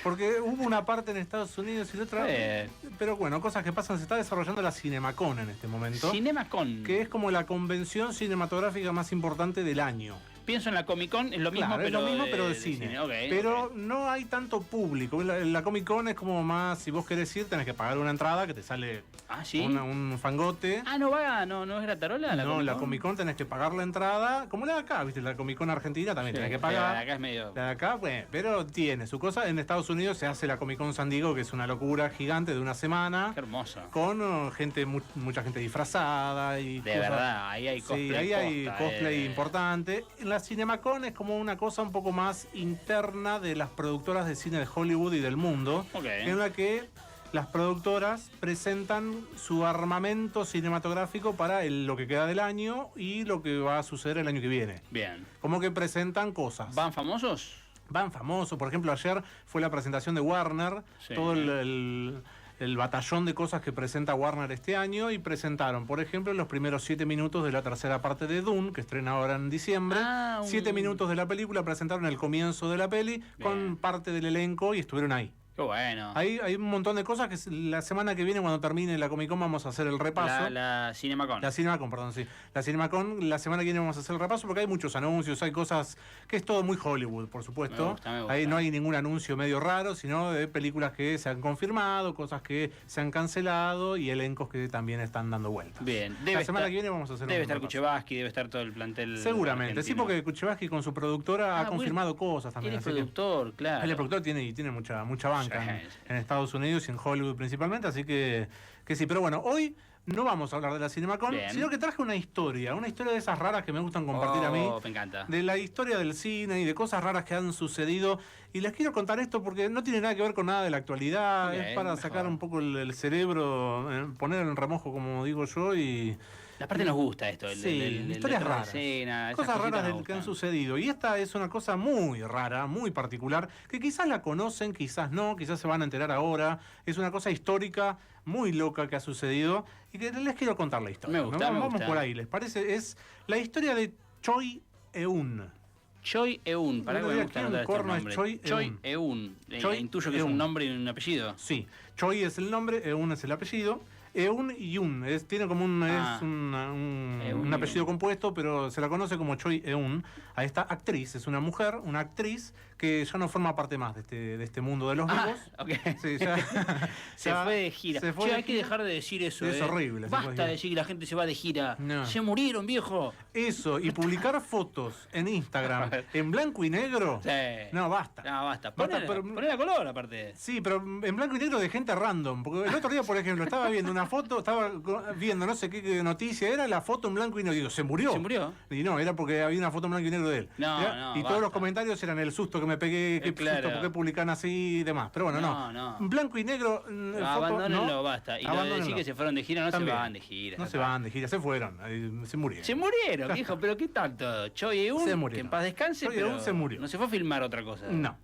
[SPEAKER 9] porque hubo una parte en Estados Unidos y la otra, pero bueno, cosas que pasan, se está desarrollando la CinemaCon en este momento,
[SPEAKER 6] CinemaCon.
[SPEAKER 9] que es como la convención cinematográfica más importante del año.
[SPEAKER 6] Pienso en la Comic Con, es lo mismo,
[SPEAKER 9] Claro,
[SPEAKER 6] pero,
[SPEAKER 9] es lo mismo, pero de cine.
[SPEAKER 6] Ok,
[SPEAKER 9] pero
[SPEAKER 6] ok.
[SPEAKER 9] no hay tanto público. La Comic Con es como más, si vos querés ir, tenés que pagar una entrada que te sale
[SPEAKER 6] Ah, ¿sí?
[SPEAKER 9] un fangote.
[SPEAKER 6] Ah, no es gratarola
[SPEAKER 9] No, la Comic Con tenés que pagar la entrada, como la de acá, ¿viste? La Comic Con Argentina también tenés que pagar.
[SPEAKER 6] La de acá es medio.
[SPEAKER 9] La de acá, bueno, pero tiene su cosa. En Estados Unidos se hace la Comic Con San Diego, que es una locura gigante de una semana.
[SPEAKER 6] Qué hermoso.
[SPEAKER 9] Con mucha gente disfrazada y
[SPEAKER 6] De
[SPEAKER 9] cosas.
[SPEAKER 6] verdad, ahí hay cosplay.
[SPEAKER 9] Sí, ahí hay
[SPEAKER 6] posta,
[SPEAKER 9] cosplay importante. En la CinemaCon es como una cosa un poco más interna de las productoras de cine de Hollywood y del mundo,
[SPEAKER 6] Ok.
[SPEAKER 9] en la que las productoras presentan su armamento cinematográfico para lo que queda del año y lo que va a suceder el año que viene.
[SPEAKER 6] Bien.
[SPEAKER 9] Como que presentan cosas.
[SPEAKER 6] ¿Van famosos?
[SPEAKER 9] Van famosos. Por ejemplo, ayer fue la presentación de Warner.
[SPEAKER 6] Sí.
[SPEAKER 9] Todo el batallón de cosas que presenta Warner este año y presentaron, por ejemplo, los primeros 7 minutos de la tercera parte de Dune, que estrena ahora en diciembre. 7 minutos de la película, presentaron el comienzo de la peli con parte del elenco y estuvieron ahí.
[SPEAKER 6] Qué bueno.
[SPEAKER 9] Hay un montón de cosas que la semana que viene, cuando termine la Comic Con, vamos a hacer el repaso.
[SPEAKER 6] La CinemaCon.
[SPEAKER 9] La CinemaCon, perdón, sí. La CinemaCon, la semana que viene vamos a hacer el repaso porque hay muchos anuncios, hay cosas que es todo muy Hollywood, por supuesto.
[SPEAKER 6] Me gusta.
[SPEAKER 9] Ahí no hay ningún anuncio medio raro, sino de películas que se han confirmado, cosas que se han cancelado y elencos que también están dando vueltas.
[SPEAKER 6] Bien.
[SPEAKER 9] La semana que viene vamos a hacer
[SPEAKER 6] Debe
[SPEAKER 9] un
[SPEAKER 6] estar
[SPEAKER 9] repaso.
[SPEAKER 6] Kuchevaski, debe estar todo el plantel.
[SPEAKER 9] Seguramente, sí,
[SPEAKER 6] argentino.
[SPEAKER 9] porque Kuchevaski con su productora ha confirmado cosas también.
[SPEAKER 6] Él es
[SPEAKER 9] así que-
[SPEAKER 6] productor, claro.
[SPEAKER 9] Él es productor, tiene mucha banca en Estados Unidos y en Hollywood principalmente, así que sí. Pero bueno, hoy no vamos a hablar de la CinemaCon,
[SPEAKER 6] Bien.
[SPEAKER 9] sino que traje una historia de esas raras que me gustan compartir a mí.
[SPEAKER 6] Me encanta.
[SPEAKER 9] De la historia del cine y de cosas raras que han sucedido. Y les quiero contar esto porque no tiene nada que ver con nada de la actualidad.
[SPEAKER 6] Bien,
[SPEAKER 9] es para
[SPEAKER 6] mejor.
[SPEAKER 9] sacar un poco el cerebro, poner en remojo, como digo yo, y...
[SPEAKER 6] Aparte nos gusta esto,
[SPEAKER 9] historias raras. Cosas raras que han sucedido. Y esta es una cosa muy rara, muy particular, que quizás la conocen, quizás no, quizás se van a enterar ahora. Es una cosa histórica muy loca que ha sucedido y que les quiero contar la historia.
[SPEAKER 6] Me gusta, me
[SPEAKER 9] Vamos
[SPEAKER 6] gusta.
[SPEAKER 9] por ahí, ¿les parece? Es la historia de Choi Eun.
[SPEAKER 6] Choi Eun, para que me gusta anotar estos
[SPEAKER 9] corno es
[SPEAKER 6] nombres.
[SPEAKER 9] Choi
[SPEAKER 6] Choi Eun.
[SPEAKER 9] Choi
[SPEAKER 6] Intuyo que es
[SPEAKER 9] Eun.
[SPEAKER 6] un nombre y un apellido.
[SPEAKER 9] Sí, Choi es el nombre, Eun es el apellido. Eun Yun, tiene como un apellido compuesto, pero se la conoce como Choi Eun. A esta actriz, es una mujer, una actriz que ya no forma parte más de este mundo de los vivos. Sí,
[SPEAKER 6] se fue de gira.
[SPEAKER 9] Se fue
[SPEAKER 6] Che,
[SPEAKER 9] de
[SPEAKER 6] hay que
[SPEAKER 9] gira.
[SPEAKER 6] dejar de decir eso.
[SPEAKER 9] Es horrible.
[SPEAKER 6] Basta de decir que la gente se va de gira.
[SPEAKER 9] No.
[SPEAKER 6] Se murieron, viejo.
[SPEAKER 9] Eso, y publicar fotos en Instagram en blanco y negro.
[SPEAKER 6] Sí.
[SPEAKER 9] No, basta.
[SPEAKER 6] No, basta.
[SPEAKER 9] Basta,
[SPEAKER 6] Ponela color, aparte.
[SPEAKER 9] Sí, pero en blanco y negro de gente random. Porque el otro día, por ejemplo, estaba viendo una foto, estaba viendo no sé qué noticia era, la foto en blanco y negro. Digo, ¿se murió?
[SPEAKER 6] ¿Se murió?
[SPEAKER 9] Y no, era porque había una foto en blanco y negro de él.
[SPEAKER 6] No,
[SPEAKER 9] y todos los comentarios eran el susto que me pegué, qué
[SPEAKER 6] claro.
[SPEAKER 9] susto, por qué publican así y demás. Pero bueno, no. Blanco y negro.
[SPEAKER 6] Abandónenlo, basta. Y lo de decir
[SPEAKER 9] Abandónenlo.
[SPEAKER 6] que se fueron de gira, no
[SPEAKER 9] También.
[SPEAKER 6] se van de gira.
[SPEAKER 9] No se van de gira, se fueron, se murieron.
[SPEAKER 6] Se murieron, viejo, pero ¿qué tanto? Choi Eun,
[SPEAKER 9] Se murieron.
[SPEAKER 6] que en paz descanse,
[SPEAKER 9] Choi
[SPEAKER 6] pero
[SPEAKER 9] Eun se murió.
[SPEAKER 6] no se fue a filmar otra cosa.
[SPEAKER 9] No.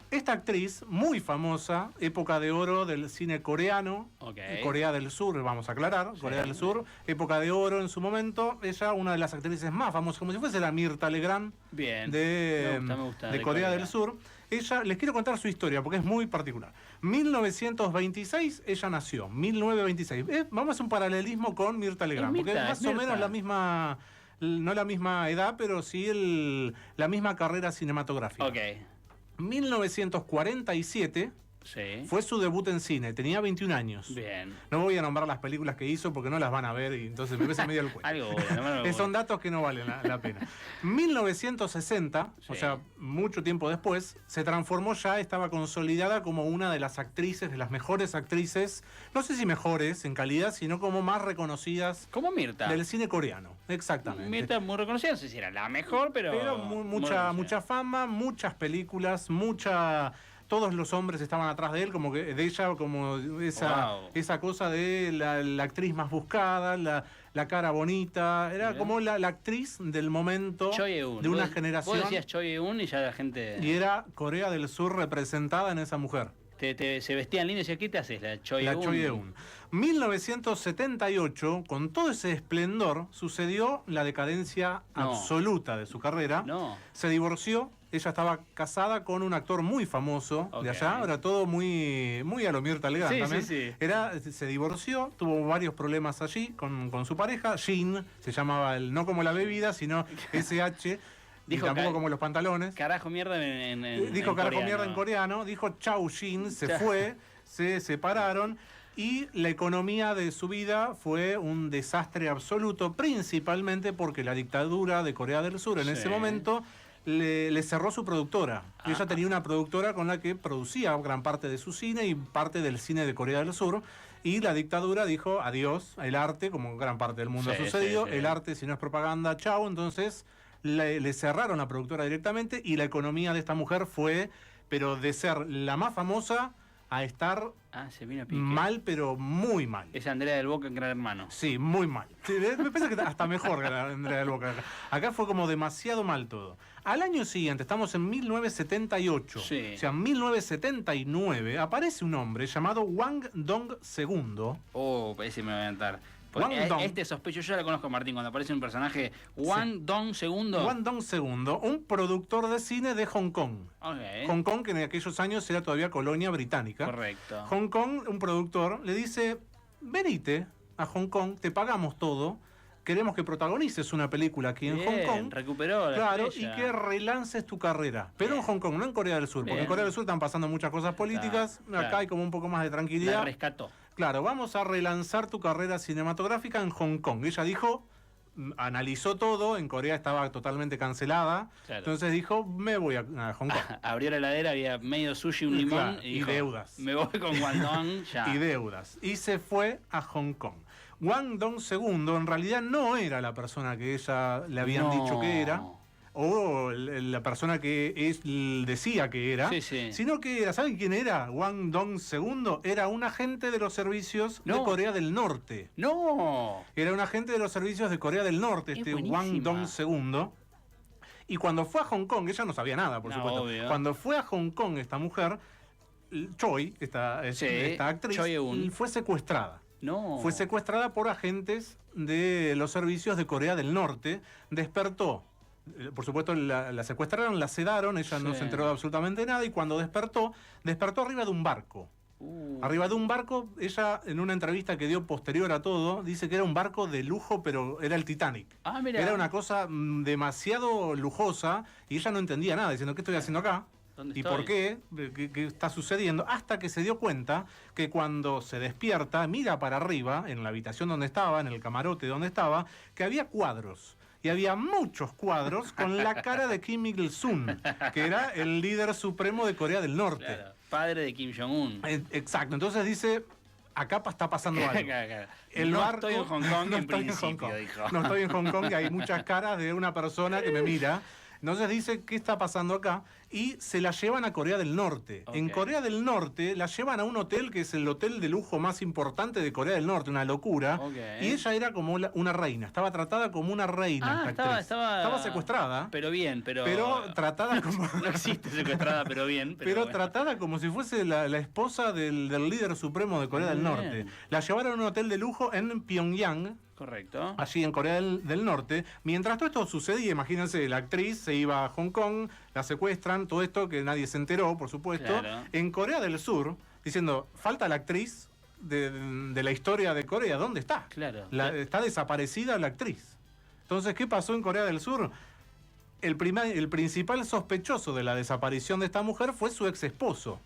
[SPEAKER 9] Esta actriz, muy famosa, época de oro del cine coreano, Corea del Sur, vamos a aclarar, Corea del Sur, época de oro en su momento, ella una de las actrices más famosas, como si fuese la Mirta Legrand
[SPEAKER 6] Bien.
[SPEAKER 9] de
[SPEAKER 6] Me gusta,
[SPEAKER 9] de Corea del Sur. Ella, les quiero contar su historia porque es muy particular. 1926 ella nació, 1926. Vamos a hacer un paralelismo con Mirta Legrand, porque es más o menos la misma, no la misma edad, pero sí la misma carrera cinematográfica. 1947 fue su debut en cine, tenía 21 años.
[SPEAKER 6] Bien.
[SPEAKER 9] No voy a nombrar las películas que hizo porque no las van a ver y entonces me pesa medio el cuento.
[SPEAKER 6] Algo bueno,
[SPEAKER 9] Son datos que no valen la pena. 1960, o sea, mucho tiempo después, se transformó ya, estaba consolidada como una de las actrices, de las mejores actrices, no sé si mejores en calidad, sino como más reconocidas.
[SPEAKER 6] Como Mirta.
[SPEAKER 9] Del cine coreano, exactamente.
[SPEAKER 6] Mirta muy reconocida, no sé si era la mejor, pero
[SPEAKER 9] mucha fama, muchas películas, todos los hombres estaban atrás de él, como que de ella, como esa cosa de la actriz más buscada, la cara bonita. Era como la actriz del momento de una generación.
[SPEAKER 6] Vos decías Choi Eun y ya la gente.
[SPEAKER 9] Y era Corea del Sur representada en esa mujer.
[SPEAKER 6] Se vestían lindos y decías, ¿qué te haces? La Choi
[SPEAKER 9] Eun. 1978, con todo ese esplendor, sucedió la decadencia absoluta de su carrera. Se divorció. Ella estaba casada con un actor muy famoso de allá, era todo muy a lo Mirta Legrand también. Se divorció, tuvo varios problemas allí con su pareja, Jin, se llamaba no como la bebida, sino SH, y tampoco como los pantalones.
[SPEAKER 6] Carajo mierda
[SPEAKER 9] dijo carajo mierda en coreano, dijo chau Jin, se fue, se separaron. Y la economía de su vida fue un desastre absoluto, principalmente porque la dictadura de Corea del Sur en ese momento le cerró su productora. Ella tenía una productora con la que producía gran parte de su cine y parte del cine de Corea del Sur. Y la dictadura dijo adiós, el arte, como gran parte del mundo ha sucedido, el arte si no es propaganda, chao. Entonces le cerraron la productora directamente y la economía de esta mujer fue, pero de ser la más famosa, a estar
[SPEAKER 6] se vino a pique.
[SPEAKER 9] mal, pero muy mal.
[SPEAKER 6] Es Andrea del Boca en Gran Hermano.
[SPEAKER 9] Sí, muy mal. Sí, me parece que hasta mejor que la Andrea del Boca. Acá fue como demasiado mal todo. Al año siguiente, estamos en 1978.
[SPEAKER 6] Sí.
[SPEAKER 9] O sea, en 1979 aparece un hombre llamado Wang Dong II.
[SPEAKER 6] Oh, ese me va a aventar.
[SPEAKER 9] Wang Dong.
[SPEAKER 6] Este sospecho, yo la conozco, Martín, cuando aparece un personaje. Wang Dong II.
[SPEAKER 9] Wang Dong II, un productor de cine de Hong Kong.
[SPEAKER 6] Ok.
[SPEAKER 9] Hong Kong, que en aquellos años era todavía colonia británica.
[SPEAKER 6] Correcto.
[SPEAKER 9] Hong Kong, un productor, le dice, venite a Hong Kong, te pagamos todo, queremos que protagonices una película aquí en
[SPEAKER 6] Bien,
[SPEAKER 9] Hong Kong.
[SPEAKER 6] recuperó la
[SPEAKER 9] Claro,
[SPEAKER 6] estrella.
[SPEAKER 9] y que relances tu carrera. Pero en Hong Kong, no en Corea del Sur, porque
[SPEAKER 6] Bien.
[SPEAKER 9] en Corea del Sur están pasando muchas cosas políticas,
[SPEAKER 6] Claro.
[SPEAKER 9] acá hay como un poco más de
[SPEAKER 6] La
[SPEAKER 9] tranquilidad.
[SPEAKER 6] rescató.
[SPEAKER 9] Claro, vamos a relanzar tu carrera cinematográfica en Hong Kong. Ella dijo, analizó todo, en Corea estaba totalmente cancelada,
[SPEAKER 6] Claro.
[SPEAKER 9] entonces dijo, me voy a Hong Kong.
[SPEAKER 6] Abrió la heladera, había medio sushi, un limón
[SPEAKER 9] Claro,
[SPEAKER 6] y
[SPEAKER 9] y
[SPEAKER 6] dijo,
[SPEAKER 9] deudas.
[SPEAKER 6] me voy con Guangdong ya.
[SPEAKER 9] Y deudas. Y se fue a Hong Kong. Wang Dong II en realidad no era la persona que ella le habían dicho que era, o la persona que decía que era,
[SPEAKER 6] Sí, sí.
[SPEAKER 9] sino que era, ¿saben quién era? Wang Dong II era un agente de los servicios de
[SPEAKER 6] No.
[SPEAKER 9] Corea del Norte.
[SPEAKER 6] ¡No!
[SPEAKER 9] Era un agente de los servicios de Corea del Norte,
[SPEAKER 6] Es
[SPEAKER 9] este
[SPEAKER 6] buenísima.
[SPEAKER 9] Wang Dong II. Y cuando fue a Hong Kong, ella no sabía nada, por
[SPEAKER 6] No,
[SPEAKER 9] supuesto.
[SPEAKER 6] obvio.
[SPEAKER 9] Cuando fue a Hong Kong esta mujer, Choi, esta actriz,
[SPEAKER 6] Choi Eun.
[SPEAKER 9] fue secuestrada.
[SPEAKER 6] No.
[SPEAKER 9] Fue secuestrada por agentes de los servicios de Corea del Norte. Despertó. Por supuesto, la secuestraron, la sedaron, ella no
[SPEAKER 6] Sí.
[SPEAKER 9] se enteró de absolutamente nada. Y cuando despertó arriba de un barco. Arriba de un barco, ella en una entrevista que dio posterior a todo, dice que era un barco de lujo, pero era el Titanic.
[SPEAKER 6] Ah, mira.
[SPEAKER 9] Era una cosa demasiado lujosa y ella no entendía nada, diciendo, ¿qué estoy haciendo acá?
[SPEAKER 6] ¿Dónde
[SPEAKER 9] ¿Y
[SPEAKER 6] estoy?
[SPEAKER 9] por qué? ¿Qué está sucediendo? Hasta que se dio cuenta que cuando se despierta, mira para arriba, en la habitación donde estaba, en el camarote donde estaba, que había cuadros. Y había muchos cuadros con la cara de Kim Il-sung, que era el líder supremo de Corea del Norte.
[SPEAKER 6] Claro, padre de Kim Jong-un.
[SPEAKER 9] Exacto, entonces dice, acá está pasando algo.
[SPEAKER 6] Claro.
[SPEAKER 9] El
[SPEAKER 6] No
[SPEAKER 9] barco,
[SPEAKER 6] estoy en Hong Kong
[SPEAKER 9] no
[SPEAKER 6] en
[SPEAKER 9] estoy
[SPEAKER 6] principio,
[SPEAKER 9] Hong Kong.
[SPEAKER 6] dijo.
[SPEAKER 9] No estoy en Hong Kong y hay muchas caras de una persona que me mira. Entonces dice, ¿qué está pasando acá? Y se la llevan a Corea del Norte.
[SPEAKER 6] Ok.
[SPEAKER 9] En Corea del Norte la llevan a un hotel que es el hotel de lujo más importante de Corea del Norte, una locura.
[SPEAKER 6] Ok.
[SPEAKER 9] Y ella era como una reina, estaba tratada como una reina.
[SPEAKER 6] Ah,
[SPEAKER 9] esta actriz.
[SPEAKER 6] estaba
[SPEAKER 9] secuestrada,
[SPEAKER 6] Pero bien, pero
[SPEAKER 9] tratada como...
[SPEAKER 6] no existe secuestrada, pero bien.
[SPEAKER 9] Pero
[SPEAKER 6] bueno.
[SPEAKER 9] tratada como si fuese la esposa del líder supremo de Corea del
[SPEAKER 6] Bien.
[SPEAKER 9] Norte. La llevaron a un hotel de lujo en Pyongyang,
[SPEAKER 6] Correcto.
[SPEAKER 9] allí en Corea del Norte. Mientras todo esto sucedía, imagínense, la actriz se iba a Hong Kong, la secuestran, todo esto que nadie se enteró, por supuesto.
[SPEAKER 6] Claro.
[SPEAKER 9] En Corea del Sur, diciendo, falta la actriz de la historia de Corea, ¿dónde está?
[SPEAKER 6] Claro.
[SPEAKER 9] Está desaparecida la actriz. Entonces, ¿qué pasó en Corea del Sur? El principal sospechoso de la desaparición de esta mujer fue su ex esposo,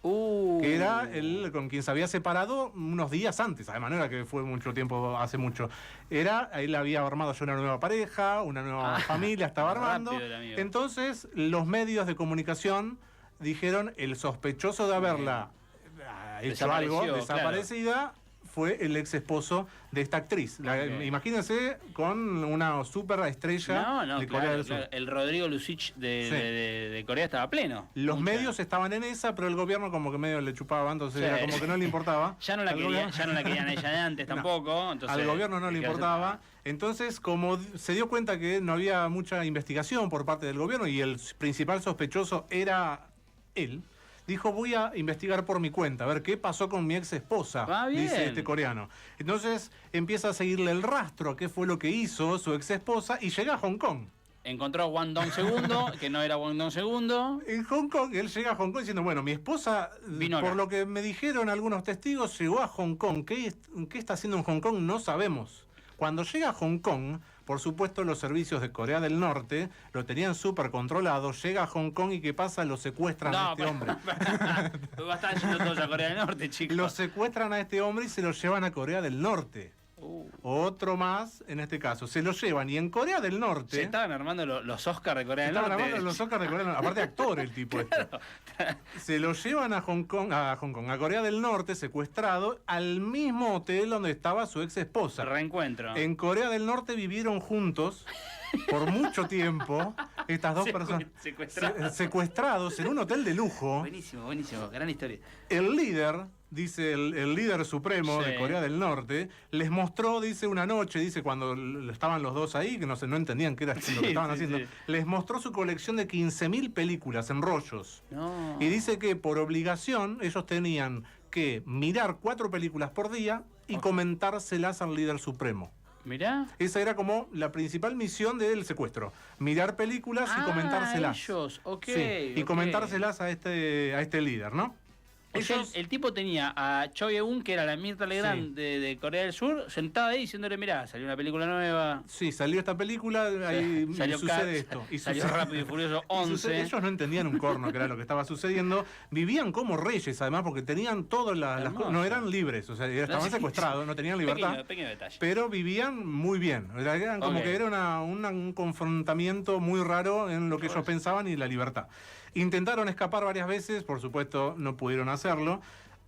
[SPEAKER 9] que era el con quien se había separado unos días antes, además no era que fue mucho tiempo, hace mucho. Él había armado ya una nueva pareja, una nueva familia, estaba armando.
[SPEAKER 6] rápido el amigo.
[SPEAKER 9] Entonces, los medios de comunicación dijeron, el sospechoso de haberla hecho algo,
[SPEAKER 6] Desapareció,
[SPEAKER 9] desaparecida, fue el ex esposo de esta actriz.
[SPEAKER 6] Ok.
[SPEAKER 9] Imagínense con una super estrella de Corea del Sur.
[SPEAKER 6] claro. El Rodrigo Lucich de Corea estaba pleno.
[SPEAKER 9] Los medios estaban en esa, pero el gobierno como que medio le chupaba, entonces
[SPEAKER 6] Sí.
[SPEAKER 9] era como que no le importaba.
[SPEAKER 6] Ya no la
[SPEAKER 9] Al
[SPEAKER 6] querían,
[SPEAKER 9] gobierno-
[SPEAKER 6] ya no la querían a ella de antes
[SPEAKER 9] No.
[SPEAKER 6] tampoco. Entonces,
[SPEAKER 9] Al gobierno no le
[SPEAKER 6] quedarse
[SPEAKER 9] importaba. Entonces, como se dio cuenta que no había mucha investigación por parte del gobierno y el principal sospechoso era él, dijo, voy a investigar por mi cuenta, a ver qué pasó con mi ex esposa,
[SPEAKER 6] Bien.
[SPEAKER 9] dice este coreano. Entonces empieza a seguirle el rastro a qué fue lo que hizo su ex esposa y llega a Hong Kong.
[SPEAKER 6] Encontró a Wang Dong II, que no era Wang Dong II.
[SPEAKER 9] En Hong Kong, él llega a Hong Kong diciendo, bueno, mi esposa,
[SPEAKER 6] Vino
[SPEAKER 9] por
[SPEAKER 6] acá.
[SPEAKER 9] lo que me dijeron algunos testigos, llegó a Hong Kong. ¿Qué está haciendo en Hong Kong? No sabemos. Cuando llega a Hong Kong, por supuesto los servicios de Corea del Norte lo tenían súper controlado. Llega a Hong Kong y ¿qué pasa? Lo secuestran a este hombre.
[SPEAKER 6] Va a estar yendo todos a Corea del Norte, chicos.
[SPEAKER 9] Lo secuestran a este hombre y se lo llevan a Corea del Norte. Otro más, en este caso, se lo llevan. Y en Corea del Norte...
[SPEAKER 6] Se estaban armando los Oscars de Corea del
[SPEAKER 9] Estaban
[SPEAKER 6] Norte.
[SPEAKER 9] armando los Oscars de Corea del Norte. Aparte actor el tipo este. Se lo llevan a Hong Kong, a Corea del Norte, secuestrado, al mismo hotel donde estaba su ex esposa.
[SPEAKER 6] Reencuentro.
[SPEAKER 9] En Corea del Norte vivieron juntos por mucho tiempo. estas dos personas secuestrados en un hotel de lujo.
[SPEAKER 6] Buenísimo, buenísimo, gran historia.
[SPEAKER 9] El líder, dice el líder supremo de Corea del Norte, les mostró, dice, una noche, dice, cuando estaban los dos ahí, que no entendían qué era lo que estaban haciendo, les mostró su colección de 15.000 películas en rollos.
[SPEAKER 6] No.
[SPEAKER 9] Y dice que por obligación ellos tenían que mirar 4 películas por día y comentárselas al líder supremo.
[SPEAKER 6] Mirá.
[SPEAKER 9] Esa era como la principal misión del secuestro. Mirar películas y comentárselas.
[SPEAKER 6] Ellos, ok.
[SPEAKER 9] Sí, y comentárselas a este líder, ¿no?
[SPEAKER 6] O sea, el tipo tenía a Choi Eun, que era la Mirta Legrand de Corea del Sur, sentada ahí diciéndole, mirá, salió una película nueva.
[SPEAKER 9] Sí, salió esta película, ahí
[SPEAKER 6] salió
[SPEAKER 9] sucede esto.
[SPEAKER 6] Y salió Rápido y Furioso 11.
[SPEAKER 9] Ellos no entendían un corno que era lo que estaba sucediendo. Vivían como reyes, además, porque tenían todas las cosas. No eran libres, o sea, estaban secuestrados, no tenían libertad.
[SPEAKER 6] Pequeño detalle.
[SPEAKER 9] Pero vivían muy bien. Eran como que era un confrontamiento muy raro en lo que ellos pensaban y la libertad. Intentaron escapar varias veces, por supuesto no pudieron hacerlo,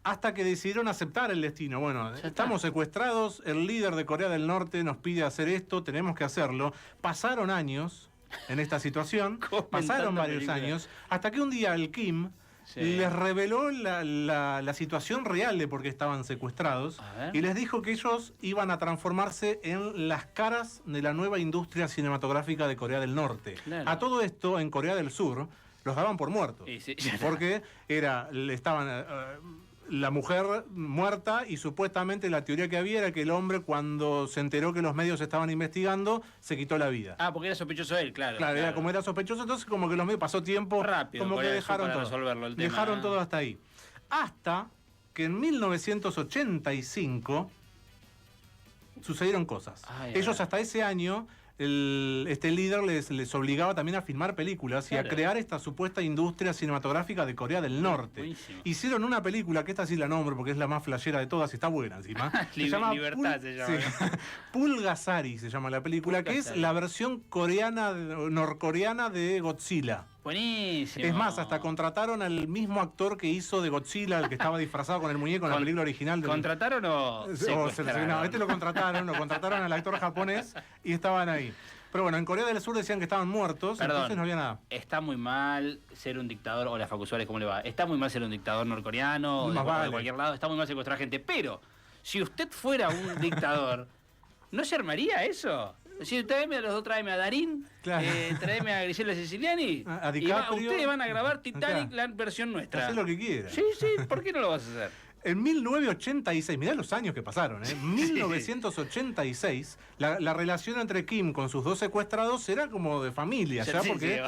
[SPEAKER 9] hasta que decidieron aceptar el destino. Bueno, estamos secuestrados, el líder de Corea del Norte nos pide hacer esto, tenemos que hacerlo. Pasaron años en esta situación, pasaron varios años, hasta que un día el Kim les reveló la situación real de por qué estaban secuestrados y les dijo que ellos iban a transformarse en las caras de la nueva industria cinematográfica de Corea del Norte. Claro. A todo esto, en Corea del Sur, los daban por muertos. Porque estaban la mujer muerta y supuestamente la teoría que había era que el hombre, cuando se enteró que los medios estaban investigando, se quitó la vida.
[SPEAKER 6] Ah, porque era sospechoso él, claro.
[SPEAKER 9] Claro, era como era sospechoso, entonces como que los medios pasó tiempo
[SPEAKER 6] rápido,
[SPEAKER 9] como que dejaron todo.
[SPEAKER 6] Resolverlo, el tema.
[SPEAKER 9] Dejaron todo hasta ahí. Hasta que en 1985 sucedieron cosas. Ellos hasta ese año este líder les obligaba también a filmar películas y a crear esta supuesta industria cinematográfica de Corea del Norte.
[SPEAKER 6] Buenísimo.
[SPEAKER 9] Hicieron una película, que esta sí la nombro porque es la más flashera de todas y está buena encima.
[SPEAKER 6] Se llama Libertad, se llama.
[SPEAKER 9] Pulgasari se llama la película, que es la versión norcoreana de Godzilla.
[SPEAKER 6] Buenísimo.
[SPEAKER 9] Es más, hasta contrataron al mismo actor que hizo de Godzilla, el que estaba disfrazado con el muñeco en la película original.
[SPEAKER 6] ¿Contrataron o secuestraron?
[SPEAKER 9] No, lo contrataron al actor japonés y estaban ahí. Pero bueno, en Corea del Sur decían que estaban muertos, entonces no había nada.
[SPEAKER 6] Está muy mal ser un dictador, o la Facu Suárez, ¿cómo le va? Está muy mal ser un dictador norcoreano, o de cualquier lado, está muy mal secuestrar gente. Pero, si usted fuera un dictador, ¿no se armaría eso? Es decir, tráeme a los dos, tráeme a Darín, tráeme a Griselda Siciliani,
[SPEAKER 9] a DiCaprio,
[SPEAKER 6] ustedes van a grabar Titanic, la versión nuestra.
[SPEAKER 9] Hacé lo que quieras.
[SPEAKER 6] Sí, ¿por qué no lo vas a hacer?
[SPEAKER 9] En 1986, mirá los años que pasaron, En 1986, la relación entre Kim con sus dos secuestrados era como de familia, ¿ya? Porque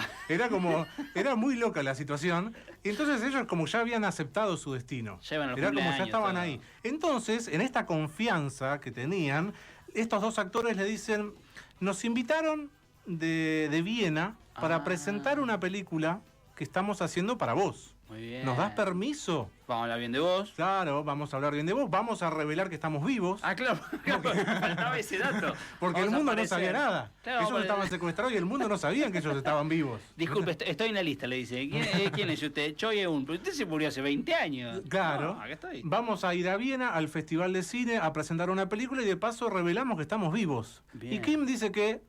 [SPEAKER 9] era muy loca la situación. Y entonces ellos como ya habían aceptado su destino. Era como ya estaban ahí. Entonces, en esta confianza que tenían, estos dos actores le dicen, nos invitaron de Viena para presentar una película que estamos haciendo para vos.
[SPEAKER 6] Muy bien.
[SPEAKER 9] ¿Nos das permiso?
[SPEAKER 6] Vamos a hablar bien de vos.
[SPEAKER 9] Claro, vamos a hablar bien de vos. Vamos a revelar que estamos vivos.
[SPEAKER 6] Ah, claro. Faltaba ese dato.
[SPEAKER 9] Porque el mundo no sabía nada. Claro, ellos estaban secuestrados y el mundo no sabían que ellos estaban vivos.
[SPEAKER 6] Disculpe, estoy en la lista, le dice. ¿Quién es usted? Choi Eun. Pero usted se murió hace 20 años.
[SPEAKER 9] Claro.
[SPEAKER 6] No, acá estoy.
[SPEAKER 9] Vamos a ir a Viena, al Festival de Cine, a presentar una película y de paso revelamos que estamos vivos. Bien. Y Kim dice que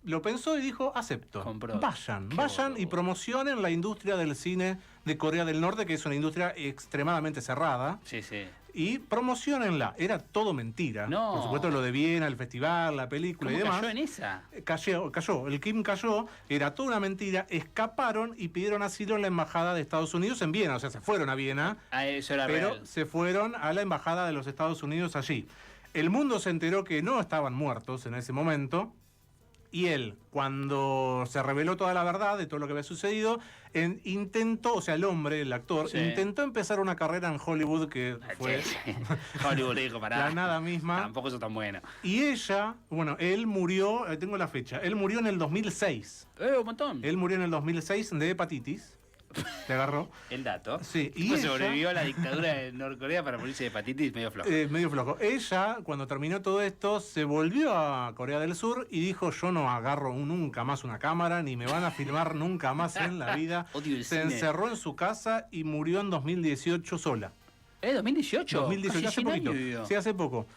[SPEAKER 9] lo pensó y dijo, acepto.
[SPEAKER 6] Compró.
[SPEAKER 9] Vayan y promocionen la industria del cine de Corea del Norte, que es una industria extremadamente cerrada.
[SPEAKER 6] Sí.
[SPEAKER 9] Y promocionenla. Era todo mentira.
[SPEAKER 6] No.
[SPEAKER 9] Por supuesto, lo de Viena, el festival, la película y demás.
[SPEAKER 6] ¿Cayó en esa?
[SPEAKER 9] Cayó. El Kim cayó. Era toda una mentira. Escaparon y pidieron asilo en la embajada de Estados Unidos en Viena. O sea, se fueron a Viena.
[SPEAKER 6] Eso era
[SPEAKER 9] pero
[SPEAKER 6] real.
[SPEAKER 9] Se fueron a la embajada de los Estados Unidos allí. El mundo se enteró que no estaban muertos en ese momento. Y él, cuando se reveló toda la verdad de todo lo que había sucedido, intentó, o sea, el hombre, el actor, intentó empezar una carrera en Hollywood que fue...
[SPEAKER 6] Hollywood le dijo, pará.
[SPEAKER 9] La nada misma.
[SPEAKER 6] Tampoco eso tan bueno.
[SPEAKER 9] Y él murió, tengo la fecha, él murió en el 2006.
[SPEAKER 6] Un montón.
[SPEAKER 9] Él murió en el 2006 de hepatitis. Te agarró.
[SPEAKER 6] El dato.
[SPEAKER 9] Sí.
[SPEAKER 6] Y sobrevivió a la dictadura de Norcorea para morirse de hepatitis medio flojo.
[SPEAKER 9] Medio flojo. Ella, cuando terminó todo esto, se volvió a Corea del Sur y dijo, yo no agarro nunca más una cámara, ni me van a filmar nunca más en la vida.
[SPEAKER 6] Odio el
[SPEAKER 9] se
[SPEAKER 6] cine.
[SPEAKER 9] Encerró en su casa y murió en 2018 sola.
[SPEAKER 6] ¿2018?
[SPEAKER 9] 2018, hace poquito. Sí, hace poco.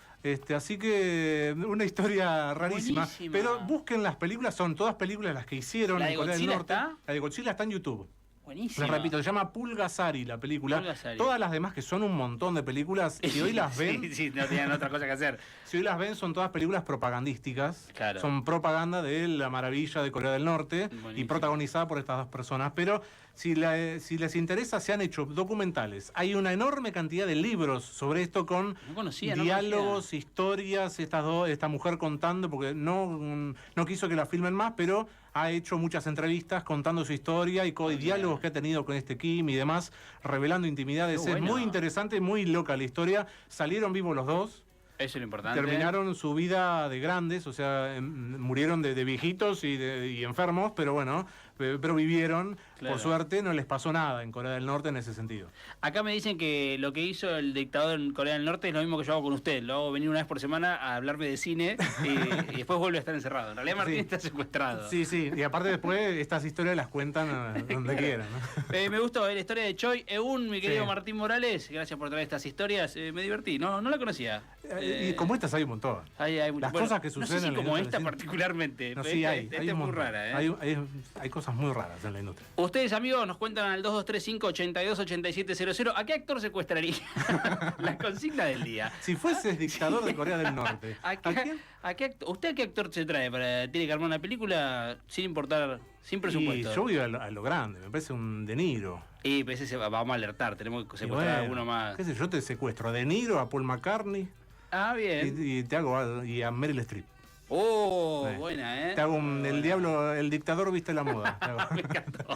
[SPEAKER 9] Así que una historia rarísima.
[SPEAKER 6] Buenísima.
[SPEAKER 9] Pero busquen las películas, son todas películas las que hicieron
[SPEAKER 6] ¿La de
[SPEAKER 9] en Corea del
[SPEAKER 6] Godzilla
[SPEAKER 9] Norte.
[SPEAKER 6] está?
[SPEAKER 9] La de Godzilla está en YouTube.
[SPEAKER 6] Buenísimo.
[SPEAKER 9] Les repito, se llama Pulgasari la película.
[SPEAKER 6] Pulgasari.
[SPEAKER 9] Todas las demás, que son un montón de películas, si hoy las ven,
[SPEAKER 6] Sí, no tienen otra cosa que hacer.
[SPEAKER 9] si hoy las ven, son todas películas propagandísticas.
[SPEAKER 6] Claro.
[SPEAKER 9] Son propaganda de la maravilla de Corea del Norte y
[SPEAKER 6] Buenísimo.
[SPEAKER 9] protagonizada por estas dos personas. Pero si les interesa, se han hecho documentales. Hay una enorme cantidad de libros sobre esto con diálogos, historias, esta mujer contando, porque no quiso que la filmen más, pero ha hecho muchas entrevistas contando su historia y diálogos que ha tenido con este Kim y demás, revelando intimidades.
[SPEAKER 6] Qué bueno.
[SPEAKER 9] Es muy interesante, muy loca la historia. Salieron vivos los dos.
[SPEAKER 6] Eso es lo importante.
[SPEAKER 9] Terminaron su vida de grandes, o sea, murieron de viejitos y enfermos, pero bueno, pero vivieron.
[SPEAKER 6] Claro.
[SPEAKER 9] Por suerte no les pasó nada en Corea del Norte en ese sentido.
[SPEAKER 6] Acá me dicen que lo que hizo el dictador en Corea del Norte es lo mismo que yo hago con usted. Lo hago venir una vez por semana a hablarme de cine y después vuelve a estar encerrado. En realidad Martín está secuestrado.
[SPEAKER 9] Sí, y aparte después estas historias las cuentan donde quieran, ¿no?
[SPEAKER 6] Me gustó la historia de Choi Eun, mi querido Martín Morales. Gracias por traer estas historias. Me divertí, no la conocía.
[SPEAKER 9] Y como estas hay un montón.
[SPEAKER 6] Hay
[SPEAKER 9] Las cosas que suceden
[SPEAKER 6] no sé si
[SPEAKER 9] en la
[SPEAKER 6] como
[SPEAKER 9] industria
[SPEAKER 6] esta
[SPEAKER 9] del cine.
[SPEAKER 6] particularmente.
[SPEAKER 9] No, sí, hay
[SPEAKER 6] Esta
[SPEAKER 9] un
[SPEAKER 6] es muy
[SPEAKER 9] montón.
[SPEAKER 6] rara, ¿eh?
[SPEAKER 9] Hay cosas muy raras en la industria.
[SPEAKER 6] Ustedes, amigos, nos cuentan al 2235-828700 ¿a qué actor secuestraría? La consigna del día.
[SPEAKER 9] Si fueses dictador de Corea del Norte,
[SPEAKER 6] ¿Usted a qué actor se trae? Tiene que armar una película sin importar, sin presupuesto.
[SPEAKER 9] Y yo voy a lo grande, me parece un De Niro.
[SPEAKER 6] Y pues ese vamos a alertar, tenemos que
[SPEAKER 9] Y
[SPEAKER 6] secuestrar a
[SPEAKER 9] bueno,
[SPEAKER 6] alguno más.
[SPEAKER 9] ¿Qué sé yo? Te secuestro a De Niro, a Paul McCartney.
[SPEAKER 6] Ah, bien.
[SPEAKER 9] Y te hago y a Meryl Streep.
[SPEAKER 6] Oh,
[SPEAKER 9] Sí.
[SPEAKER 6] buena, ¿eh?
[SPEAKER 9] Te hago el diablo, el dictador viste la moda. Te hago.
[SPEAKER 6] Me encantó.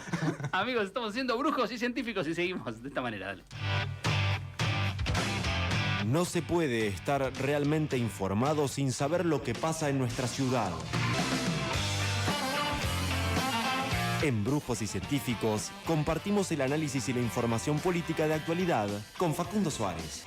[SPEAKER 6] Amigos, estamos siendo brujos y científicos y seguimos de esta manera. Dale.
[SPEAKER 1] No se puede estar realmente informado sin saber lo que pasa en nuestra ciudad. En Brujos y Científicos compartimos el análisis y la información política de actualidad con Facundo Suárez.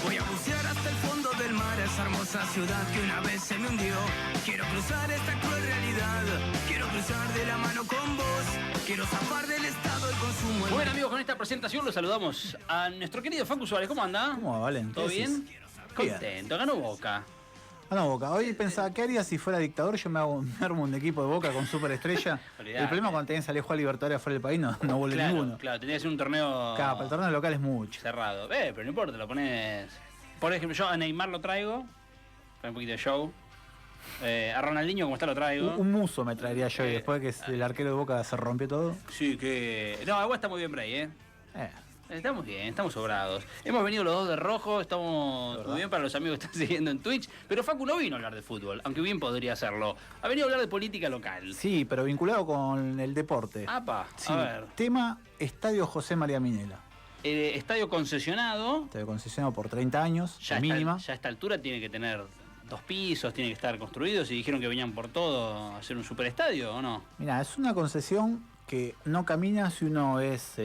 [SPEAKER 8] Voy a bucear hasta el fondo del mar, esa hermosa ciudad que una vez se me hundió. Quiero cruzar esta cruel realidad, quiero cruzar de la mano con vos, quiero zafar del estado del consumo.
[SPEAKER 6] Bueno, amigos, con esta presentación los saludamos a nuestro querido Facu Suárez. ¿Cómo anda?
[SPEAKER 10] ¿Cómo va, Valen?
[SPEAKER 6] ¿Todo
[SPEAKER 10] ¿Qué
[SPEAKER 6] bien?
[SPEAKER 10] decís?
[SPEAKER 6] Contento, ganó Boca.
[SPEAKER 10] No, Boca. Hoy pensaba, ¿qué haría si fuera dictador? Yo me armo un equipo de Boca con superestrella.
[SPEAKER 6] Olvidate.
[SPEAKER 10] El problema cuando tenés a jugar Libertadores afuera del país, no vuelve
[SPEAKER 6] Claro,
[SPEAKER 10] ninguno.
[SPEAKER 6] claro, tenía que ser un torneo
[SPEAKER 10] Claro, para el torneo local es mucho.
[SPEAKER 6] cerrado. Pero no importa, lo pones. Por ejemplo, yo a Neymar lo traigo, para un poquito de show. A Ronaldinho, como está, lo traigo.
[SPEAKER 10] Un muso me traería yo y después que el arquero de Boca se rompió todo.
[SPEAKER 6] Sí, que. No, igual está muy bien Bray, ¿eh? Estamos bien, estamos sobrados. Hemos venido los dos de rojo, estamos muy bien para los amigos que están siguiendo en Twitch. Pero Facu no vino a hablar de fútbol, aunque bien podría hacerlo. Ha venido a hablar de política local.
[SPEAKER 10] Sí, pero vinculado con el deporte.
[SPEAKER 6] Apa,
[SPEAKER 10] Sí,
[SPEAKER 6] a ver.
[SPEAKER 10] tema Estadio José María Minela.
[SPEAKER 6] Estadio concesionado.
[SPEAKER 10] Estadio concesionado por 30 años,
[SPEAKER 6] Ya,
[SPEAKER 10] de mínima.
[SPEAKER 6] ya a esta altura tiene que tener 2 pisos, tiene que estar construidos y dijeron que venían por todo a hacer un superestadio, ¿o no?
[SPEAKER 10] Mira, es una concesión que no camina si uno es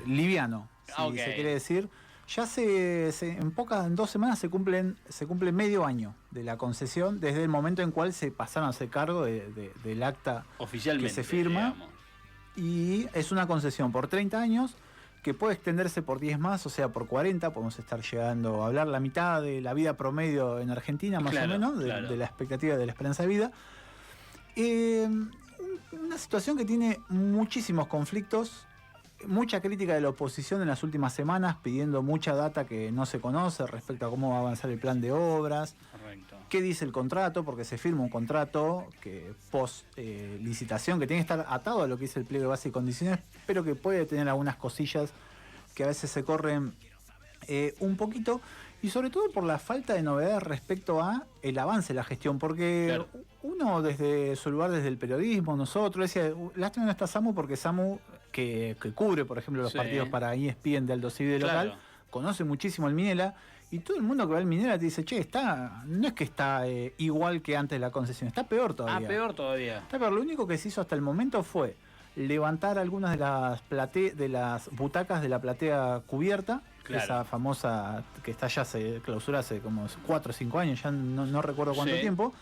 [SPEAKER 10] liviano, si
[SPEAKER 6] Ok.
[SPEAKER 10] se quiere decir. Ya en 2 semanas se cumple medio año de la concesión desde el momento en cual se pasaron a hacer cargo del acta
[SPEAKER 6] Oficialmente,
[SPEAKER 10] que se firma.
[SPEAKER 6] digamos.
[SPEAKER 10] Y es una concesión por 30 años que puede extenderse por 10 más, o sea, por 40. Podemos estar llegando a hablar la mitad de la vida promedio en Argentina, más
[SPEAKER 6] Claro,
[SPEAKER 10] o menos,
[SPEAKER 6] claro.
[SPEAKER 10] de la expectativa de la esperanza de vida. Una situación que tiene muchísimos conflictos, mucha crítica de la oposición en las últimas semanas, pidiendo mucha data que no se conoce respecto a cómo va a avanzar el plan de obras.
[SPEAKER 6] Correcto.
[SPEAKER 10] ¿Qué dice el contrato? Porque se firma un contrato que post licitación, que tiene que estar atado a lo que dice el pliego de base y condiciones, pero que puede tener algunas cosillas que a veces se corren un poquito, y sobre todo por la falta de novedades respecto a el avance de la gestión, porque
[SPEAKER 6] Claro.
[SPEAKER 10] uno desde su lugar, desde el periodismo, nosotros, decía, lástima no está Samu, porque Samu, que cubre, por ejemplo, los
[SPEAKER 6] Sí.
[SPEAKER 10] partidos para ESPN de Aldo Civi de
[SPEAKER 6] Claro.
[SPEAKER 10] local, conoce muchísimo el Minela, y todo el mundo que va al Minela te dice, che, no es que está igual que antes de la concesión, está peor todavía.
[SPEAKER 6] Ah, peor todavía.
[SPEAKER 10] Está peor. Lo único que se hizo hasta el momento fue levantar algunas de las butacas de la platea cubierta,
[SPEAKER 6] Claro.
[SPEAKER 10] esa famosa que está ya se clausura hace como 4 o 5 años, ya no recuerdo cuánto
[SPEAKER 6] Sí.
[SPEAKER 10] tiempo.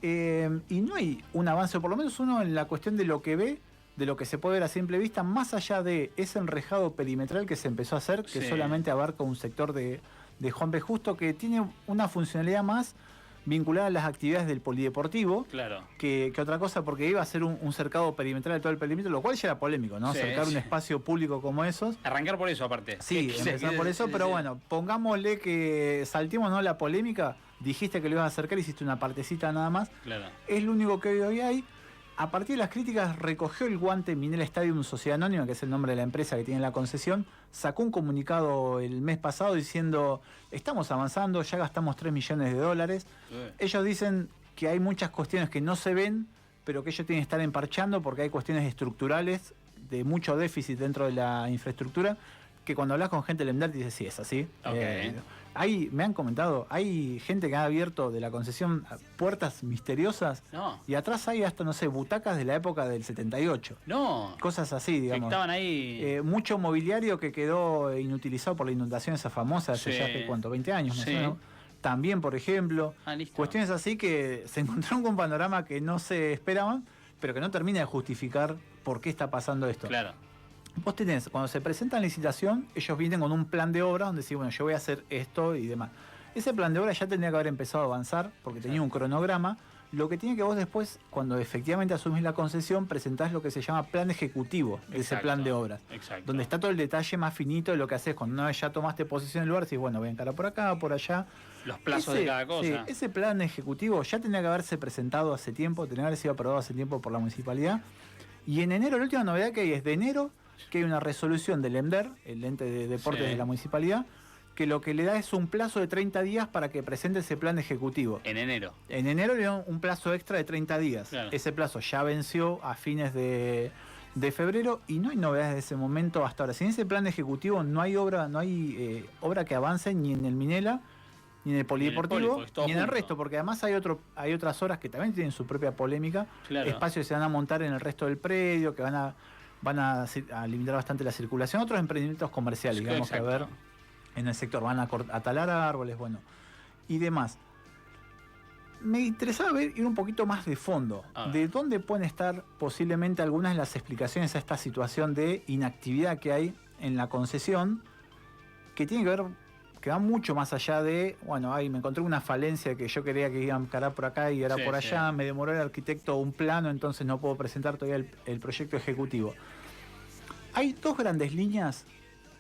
[SPEAKER 10] Y no hay un avance, o por lo menos uno en la cuestión de lo que ve, de lo que se puede ver a simple vista, más allá de ese enrejado perimetral que se empezó a hacer, que
[SPEAKER 6] Sí.
[SPEAKER 10] solamente abarca un sector de Juan B. Justo, que tiene una funcionalidad más vinculada a las actividades del polideportivo
[SPEAKER 6] Claro.
[SPEAKER 10] que otra cosa, porque iba a ser un cercado perimetral de todo el perímetro, lo cual ya era polémico, ¿no?
[SPEAKER 6] Sí,
[SPEAKER 10] Cercar
[SPEAKER 6] sí.
[SPEAKER 10] un espacio público como esos.
[SPEAKER 6] Arrancar por eso, aparte.
[SPEAKER 10] Sí,
[SPEAKER 6] Sí,
[SPEAKER 10] empezar
[SPEAKER 6] sí,
[SPEAKER 10] por eso,
[SPEAKER 6] sí,
[SPEAKER 10] pero
[SPEAKER 6] sí.
[SPEAKER 10] bueno, pongámosle que saltimos, ¿no?, la polémica. Dijiste que lo ibas a acercar, hiciste una partecita nada más.
[SPEAKER 6] Claro.
[SPEAKER 10] Es lo único que hoy hay. A partir de las críticas, recogió el guante Minela Stadium Sociedad Anónima, que es el nombre de la empresa que tiene la concesión. Sacó un comunicado el mes pasado diciendo: estamos avanzando, ya gastamos $3 millones. Ellos dicen que hay muchas cuestiones que no se ven, pero que ellos tienen que estar emparchando porque hay cuestiones estructurales de mucho déficit dentro de la infraestructura, que cuando hablas con gente del EMDAR te dice: sí, es así.
[SPEAKER 6] Ok.
[SPEAKER 10] Me han comentado, hay gente que ha abierto de la concesión puertas misteriosas
[SPEAKER 6] No.
[SPEAKER 10] y atrás hay hasta, no sé, butacas de la época del 78.
[SPEAKER 6] No.
[SPEAKER 10] Cosas así,
[SPEAKER 6] Que
[SPEAKER 10] digamos.
[SPEAKER 6] estaban ahí.
[SPEAKER 10] Mucho mobiliario que quedó inutilizado por la inundación esa famosa hace
[SPEAKER 6] Sí.
[SPEAKER 10] ya hace, ¿cuánto? 20 años más
[SPEAKER 6] Sí.
[SPEAKER 10] o menos. También, por ejemplo,
[SPEAKER 6] Listo.
[SPEAKER 10] cuestiones así que se encontraron con un panorama que no se esperaban, pero que no termina de justificar por qué está pasando esto.
[SPEAKER 6] Claro.
[SPEAKER 10] Vos tenés, cuando se presenta en licitación, ellos vienen con un plan de obra donde dicen: bueno, yo voy a hacer esto y demás. Ese plan de obra ya tendría que haber empezado a avanzar porque tenía un cronograma. Lo que tiene que vos después, cuando efectivamente asumís la concesión, presentás lo que se llama plan ejecutivo de ese
[SPEAKER 6] Exacto.
[SPEAKER 10] plan de obras.
[SPEAKER 6] Exacto.
[SPEAKER 10] Donde está todo el detalle más finito de lo que haces cuando una vez ya tomaste posición en el lugar, decís: bueno, voy a encarar por acá, por allá.
[SPEAKER 6] Los plazos de cada cosa.
[SPEAKER 10] Sí, ese plan ejecutivo ya tendría que haberse presentado hace tiempo, tendría que haber sido aprobado hace tiempo por la municipalidad. Y en enero, la última novedad que hay es de enero, que hay una resolución del EMDER, el ente de deportes
[SPEAKER 6] Sí.
[SPEAKER 10] de la municipalidad, que lo que le da es un plazo de 30 días para que presente ese plan ejecutivo.
[SPEAKER 6] En enero.
[SPEAKER 10] En enero le dan un plazo extra de 30 días.
[SPEAKER 6] Claro.
[SPEAKER 10] Ese plazo ya venció a fines de febrero y no hay novedades de ese momento hasta ahora. Sin ese plan ejecutivo no hay obra que avance ni en el Minela, ni en el polideportivo,
[SPEAKER 6] porque es todo
[SPEAKER 10] ni en el
[SPEAKER 6] junto.
[SPEAKER 10] resto, porque además hay otras obras que también tienen su propia polémica,
[SPEAKER 6] Claro.
[SPEAKER 10] espacios que se van a montar en el resto del predio, que van a limitar bastante la circulación, otros emprendimientos comerciales,
[SPEAKER 6] Sí,
[SPEAKER 10] digamos, que
[SPEAKER 6] exacto.
[SPEAKER 10] ver en el sector, van a talar árboles, bueno, y demás. Me interesaba ir un poquito más de fondo,
[SPEAKER 6] A ver.
[SPEAKER 10] de dónde pueden estar posiblemente algunas de las explicaciones a esta situación de inactividad que hay en la concesión, que tiene que ver, que va mucho más allá de, bueno, me encontré una falencia que yo quería que iba a encarar por acá y era
[SPEAKER 6] Sí,
[SPEAKER 10] por allá,
[SPEAKER 6] sí.
[SPEAKER 10] me demoró el arquitecto un plano, entonces no puedo presentar todavía el proyecto ejecutivo. Hay dos grandes líneas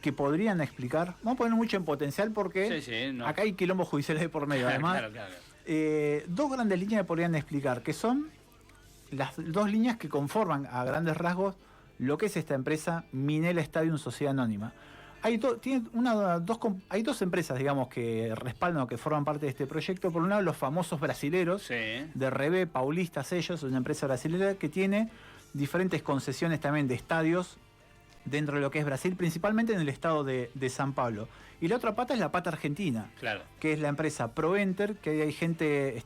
[SPEAKER 10] que podrían explicar, vamos a poner mucho en potencial porque
[SPEAKER 6] Sí, sí, no.
[SPEAKER 10] acá hay quilombos judiciales de por medio, además.
[SPEAKER 6] Claro, claro.
[SPEAKER 10] Dos grandes líneas que podrían explicar, que son las dos líneas que conforman a grandes rasgos lo que es esta empresa Minela Stadium Sociedad Anónima. Hay dos empresas, digamos, que respaldan o que forman parte de este proyecto. Por un lado, los famosos brasileros,
[SPEAKER 6] Sí.
[SPEAKER 10] de Rebe, Paulistas ellos, una empresa brasilera que tiene diferentes concesiones también de estadios dentro de lo que es Brasil, principalmente en el estado de San Pablo. Y la otra pata es la pata argentina,
[SPEAKER 6] Claro.
[SPEAKER 10] que es la empresa ProEnter, que hay gente,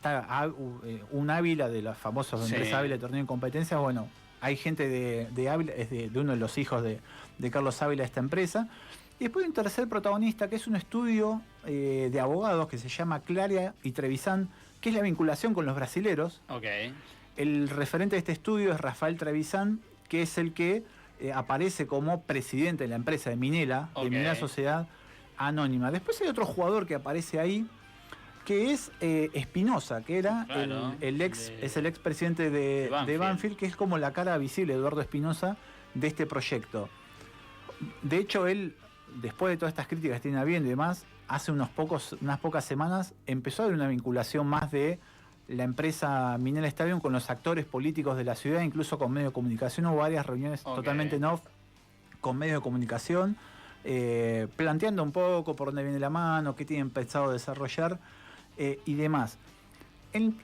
[SPEAKER 10] un Ávila de las famosas
[SPEAKER 6] Sí.
[SPEAKER 10] empresas Ávila de torneo en competencias, bueno, hay gente de Ávila, es de uno de los hijos de Carlos Ávila, esta empresa. Y después hay un tercer protagonista, que es un estudio de abogados que se llama Claria y Trevisan, que es la vinculación con los brasileros.
[SPEAKER 6] Ok.
[SPEAKER 10] El referente de este estudio es Rafael Trevisan, que es el que aparece como presidente de la empresa de Minela,
[SPEAKER 6] Ok.
[SPEAKER 10] de Minela Sociedad Anónima. Después hay otro jugador que aparece ahí, que es Espinosa, que era
[SPEAKER 6] Claro,
[SPEAKER 10] es el ex presidente de Banfield, que es como la cara visible, Eduardo Espinosa, de este proyecto. De hecho, él, después de todas estas críticas que tiene habiendo y demás, hace unas pocas semanas empezó a haber una vinculación más de la empresa Minela Stadium con los actores políticos de la ciudad, incluso con medios de comunicación. Hubo varias reuniones
[SPEAKER 6] Ok.
[SPEAKER 10] totalmente en off con medios de comunicación, planteando un poco por dónde viene la mano, qué tienen pensado desarrollar y demás. En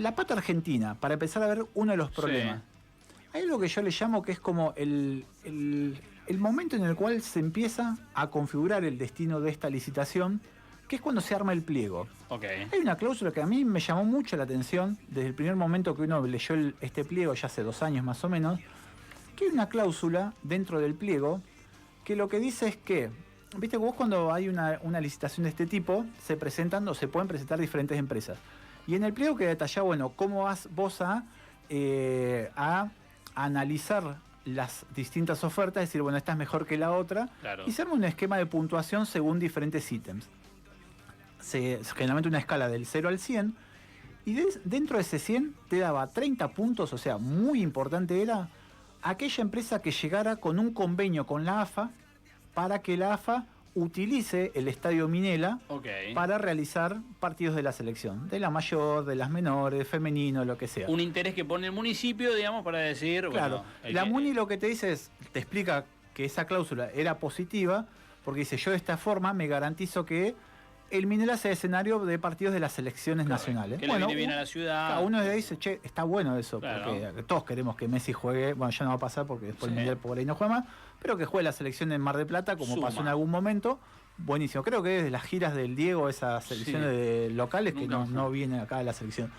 [SPEAKER 10] la pata argentina, para empezar a ver uno de los problemas, hay algo que yo le llamo que es como el momento en el cual se empieza a configurar el destino de esta licitación, que es cuando se arma el pliego.
[SPEAKER 6] Ok.
[SPEAKER 10] Hay una cláusula que a mí me llamó mucho la atención desde el primer momento que uno leyó este pliego, ya hace 2 años más o menos, que hay una cláusula dentro del pliego que lo que dice es que, viste, vos cuando hay una licitación de este tipo, se presentan o se pueden presentar diferentes empresas. Y en el pliego que detalla, bueno, cómo vas vos a analizar las distintas ofertas, decir, bueno, esta es mejor que la otra,
[SPEAKER 6] Claro.
[SPEAKER 10] y se arma un esquema de puntuación según diferentes ítems. Generalmente una escala del 0 al 100, y dentro de ese 100 te daba 30 puntos, o sea, muy importante era aquella empresa que llegara con un convenio con la AFA para que la AFA utilice el Estadio Minela
[SPEAKER 6] Ok.
[SPEAKER 10] para realizar partidos de la selección, de la mayor, de las menores, de femenino, lo que sea.
[SPEAKER 6] Un interés que pone el municipio, digamos, para decir,
[SPEAKER 10] Claro,
[SPEAKER 6] bueno,
[SPEAKER 10] la MUNI lo que te dice es, te explica que esa cláusula era positiva, porque dice, yo de esta forma me garantizo que el Minela sea escenario de partidos de las selecciones nacionales.
[SPEAKER 6] que le viene bien a la ciudad.
[SPEAKER 10] Cada uno de ahí dice, che, está bueno eso,
[SPEAKER 6] Claro.
[SPEAKER 10] porque todos queremos que Messi juegue, bueno, ya no va a pasar porque después
[SPEAKER 6] Sí.
[SPEAKER 10] el Mundial por ahí no juega más, pero que juegue la selección en Mar del Plata, como
[SPEAKER 6] Suma.
[SPEAKER 10] pasó en algún momento, buenísimo. Creo que desde las giras del Diego, esas selecciones de locales, que
[SPEAKER 6] Nunca
[SPEAKER 10] no
[SPEAKER 6] fue.
[SPEAKER 10] viene acá a la selección.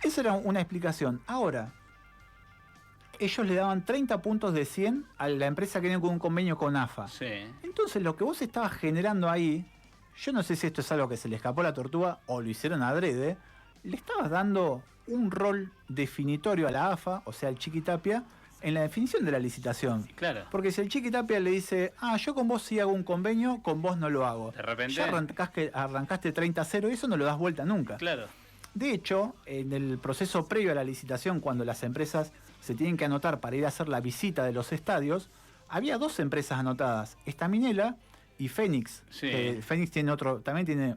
[SPEAKER 10] Esa era una explicación. Ahora, ellos le daban 30 puntos de 100 a la empresa que tiene un convenio con AFA.
[SPEAKER 6] Sí.
[SPEAKER 10] Entonces, lo que vos estabas generando ahí, yo no sé si esto es algo que se le escapó a la tortuga o lo hicieron adrede, le estabas dando un rol definitorio a la AFA, o sea, al Chiquitapia, en la definición de la licitación.
[SPEAKER 6] Claro.
[SPEAKER 10] Porque si el Chiquitapia le dice, yo con vos sí hago un convenio, con vos no lo hago.
[SPEAKER 6] De repente.
[SPEAKER 10] Ya arrancaste 30-0 y eso no lo das vuelta nunca.
[SPEAKER 6] Claro.
[SPEAKER 10] De hecho, en el proceso previo a la licitación, cuando las empresas se tienen que anotar para ir a hacer la visita de los estadios, había 2 empresas anotadas, esta Minela y Fénix.
[SPEAKER 6] Sí.
[SPEAKER 10] Fénix tiene también tiene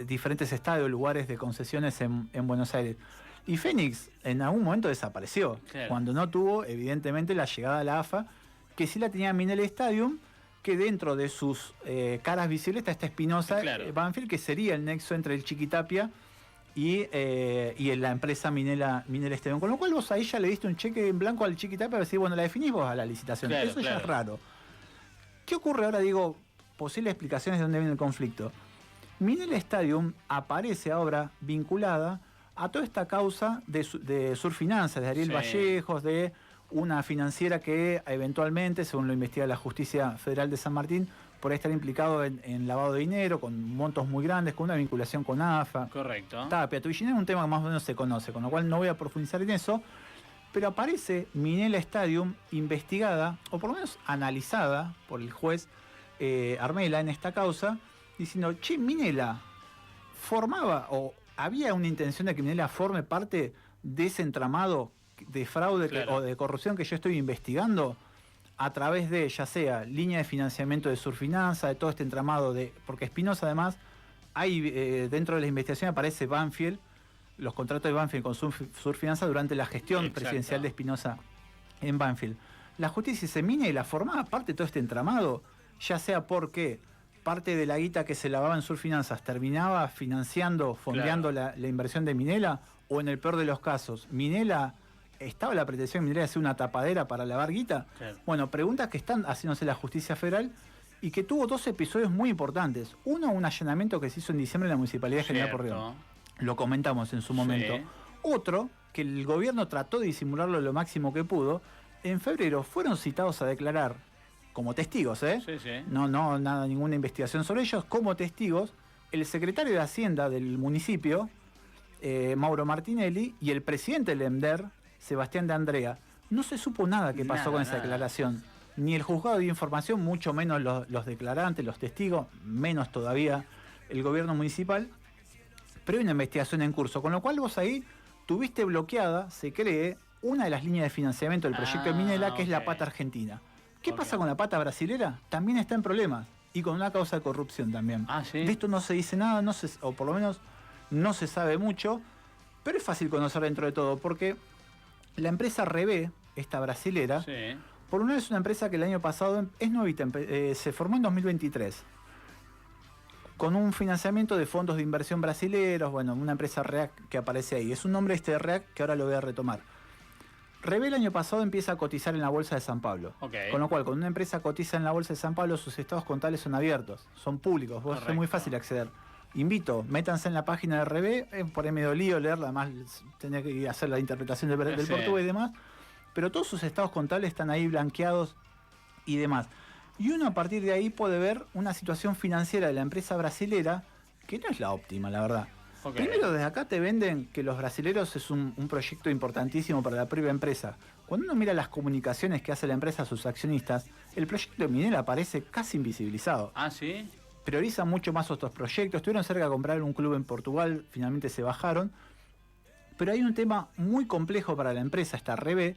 [SPEAKER 10] diferentes estadios, lugares de concesiones en Buenos Aires. Y Fénix en algún momento desapareció,
[SPEAKER 6] Claro.
[SPEAKER 10] cuando no tuvo, evidentemente, la llegada a la AFA, que sí la tenía Minela Stadium, que dentro de sus caras visibles está esta Espinosa
[SPEAKER 6] Claro.
[SPEAKER 10] Banfield, que sería el nexo entre el Chiquitapia y la empresa Minela Stadium. Con lo cual vos a ella le diste un cheque en blanco al Chiquitapia para decir, bueno, la definís vos a la licitación.
[SPEAKER 6] Claro,
[SPEAKER 10] Eso ya
[SPEAKER 6] claro.
[SPEAKER 10] es raro. ¿Qué ocurre ahora? Digo, posibles explicaciones de dónde viene el conflicto. Minela Stadium aparece ahora vinculada a toda esta causa de Surfinanzas, de Ariel
[SPEAKER 6] Sí.
[SPEAKER 10] Vallejos, de una financiera que eventualmente, según lo investiga la Justicia Federal de San Martín, por estar implicado en lavado de dinero, con montos muy grandes, con una vinculación con AFA.
[SPEAKER 6] Correcto.
[SPEAKER 10] Tapia, Tubillín es un tema que más o menos se conoce, con lo cual no voy a profundizar en eso, pero aparece Minela Stadium investigada, o por lo menos analizada por el juez Armela en esta causa, diciendo, che, Minela formaba o había una intención de que Minela forme parte de ese entramado de fraude
[SPEAKER 6] Claro.
[SPEAKER 10] o de corrupción que yo estoy investigando a través de, ya sea línea de financiamiento de Surfinanza, de todo este entramado porque Espinosa además, hay dentro de la investigación aparece Banfield, los contratos de Banfield con Surfinanza durante la gestión
[SPEAKER 6] Exacto.
[SPEAKER 10] presidencial de Espinosa en Banfield. La justicia dice, Minela formaba parte de todo este entramado, ya sea porque parte de la guita que se lavaba en Surfinanzas terminaba financiando, fondeando la inversión de Minela, o en el peor de los casos, Minela, ¿estaba la pretensión de Minela de hacer una tapadera para lavar guita?
[SPEAKER 6] Claro.
[SPEAKER 10] Bueno, preguntas que están haciéndose la justicia federal y que tuvo 2 episodios muy importantes. Uno, un allanamiento que se hizo en diciembre en la Municipalidad de General
[SPEAKER 6] Cierto.
[SPEAKER 10] Porredón. Lo comentamos en su momento.
[SPEAKER 6] Sí.
[SPEAKER 10] Otro, que el gobierno trató de disimularlo lo máximo que pudo. En febrero fueron citados a declarar como testigos,
[SPEAKER 6] Sí, sí.
[SPEAKER 10] ninguna investigación sobre ellos, como testigos, el secretario de Hacienda del municipio, Mauro Martinelli, y el presidente del EMDER, Sebastián de Andrea. No se supo nada que pasó
[SPEAKER 6] Nada,
[SPEAKER 10] con esa
[SPEAKER 6] nada.
[SPEAKER 10] declaración. Ni el juzgado dio información, mucho menos los declarantes, los testigos, menos todavía el gobierno municipal. Pero hay una investigación en curso, con lo cual vos ahí tuviste bloqueada, se cree, una de las líneas de financiamiento del proyecto de Minela, que es la
[SPEAKER 6] ok.
[SPEAKER 10] pata argentina. ¿Qué
[SPEAKER 6] Ok.
[SPEAKER 10] pasa con la pata brasilera? También está en problemas. Y con una causa de corrupción también.
[SPEAKER 6] Ah, sí.
[SPEAKER 10] De esto no se dice nada, o por lo menos no se sabe mucho, pero es fácil conocer dentro de todo, porque la empresa Rebe, esta brasilera,
[SPEAKER 6] Sí.
[SPEAKER 10] por una vez es una empresa que el año pasado es nuevita, se formó en 2023. Con un financiamiento de fondos de inversión brasileros, bueno, una empresa REAC que aparece ahí. Es un nombre de REAC que ahora lo voy a retomar. Rebe el año pasado empieza a cotizar en la Bolsa de San Pablo.
[SPEAKER 6] Ok.
[SPEAKER 10] Con lo cual, cuando una empresa cotiza en la Bolsa de San Pablo, sus estados contables son abiertos, son públicos, es muy
[SPEAKER 6] Correcto.
[SPEAKER 10] fácil acceder. Invito, métanse en la página de Rebe, por ahí medio lío leerla, además tener que hacer la interpretación del
[SPEAKER 6] Sí.
[SPEAKER 10] portugués y demás, pero todos sus estados contables están ahí blanqueados y demás. Y uno a partir de ahí puede ver una situación financiera de la empresa brasilera que no es la óptima, la verdad.
[SPEAKER 6] Okay.
[SPEAKER 10] Primero, desde acá te venden que los brasileros es un proyecto importantísimo para la propia empresa. Cuando uno mira las comunicaciones que hace la empresa a sus accionistas, el proyecto de minera aparece casi invisibilizado.
[SPEAKER 6] Ah, ¿sí?
[SPEAKER 10] Priorizan mucho más otros proyectos. Estuvieron cerca de comprar un club en Portugal, finalmente se bajaron. Pero hay un tema muy complejo para la empresa, esta RB,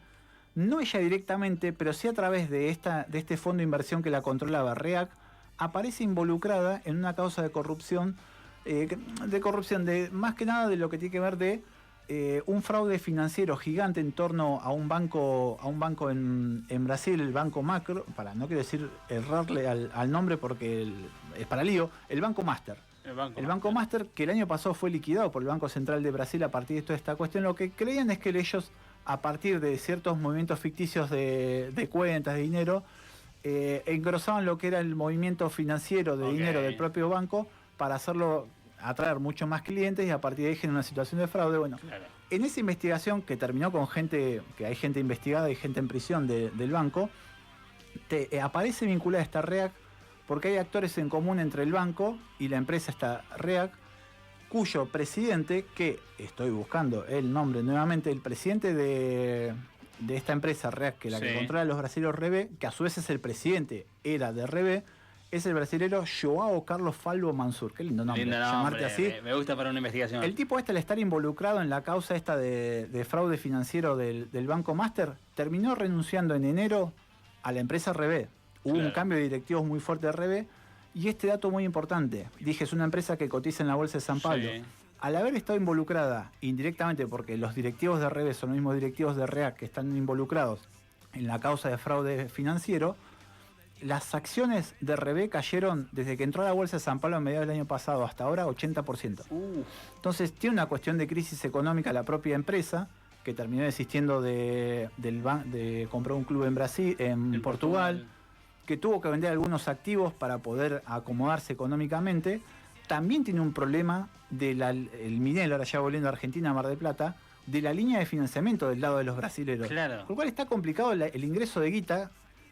[SPEAKER 10] no ella directamente, pero sí a través de este fondo de inversión que la controlaba, REAC, aparece involucrada en una causa de corrupción, de más que nada de lo que tiene que ver de un fraude financiero gigante en torno a un banco en Brasil, el Banco Macro, no quiero decir errarle al nombre porque es para lío, el Banco Master. El Banco Master, que el año pasado fue liquidado por el Banco Central de Brasil a partir de toda esta cuestión, lo que creían es que ellos, a partir de ciertos movimientos ficticios de cuentas, de dinero, engrosaban lo que era el movimiento financiero de dinero del propio banco para hacerlo atraer mucho más clientes y a partir de ahí generar una situación de fraude. Bueno, claro. En esa investigación que terminó con que hay gente investigada y gente en prisión del banco, aparece vinculada esta REAC porque hay actores en común entre el banco y la empresa esta REAC, cuyo presidente, que estoy buscando el nombre nuevamente, el presidente de esta empresa REAC, que es la que controla a los brasileños RB, que a su vez es el presidente, era de RB, es el brasilero Joao Carlos Falvo Mansur. Qué lindo nombre. Llamarte así.
[SPEAKER 6] Me gusta para una investigación.
[SPEAKER 10] El tipo al estar involucrado en la causa esta de fraude financiero del Banco Master, terminó renunciando en enero a la empresa RB. Hubo un cambio de directivos muy fuerte de RB. Y este dato muy importante. Dije, es una empresa que cotiza en la Bolsa de San Pablo. Sí. Al haber estado involucrada indirectamente, porque los directivos de RB son los mismos directivos de REAC que están involucrados en la causa de fraude financiero, las acciones de RB cayeron desde que entró a la Bolsa de San Pablo a mediados del año pasado hasta ahora 80%. Entonces tiene una cuestión de crisis económica la propia empresa, que terminó desistiendo de comprar un club en Brasil, en Portugal, que tuvo que vender algunos activos para poder acomodarse económicamente. También tiene un problema el Minel, ahora ya volviendo a Argentina, a Mar del Plata, de la línea de financiamiento del lado de los brasileros. Claro. Con lo cual está complicado el ingreso de guita,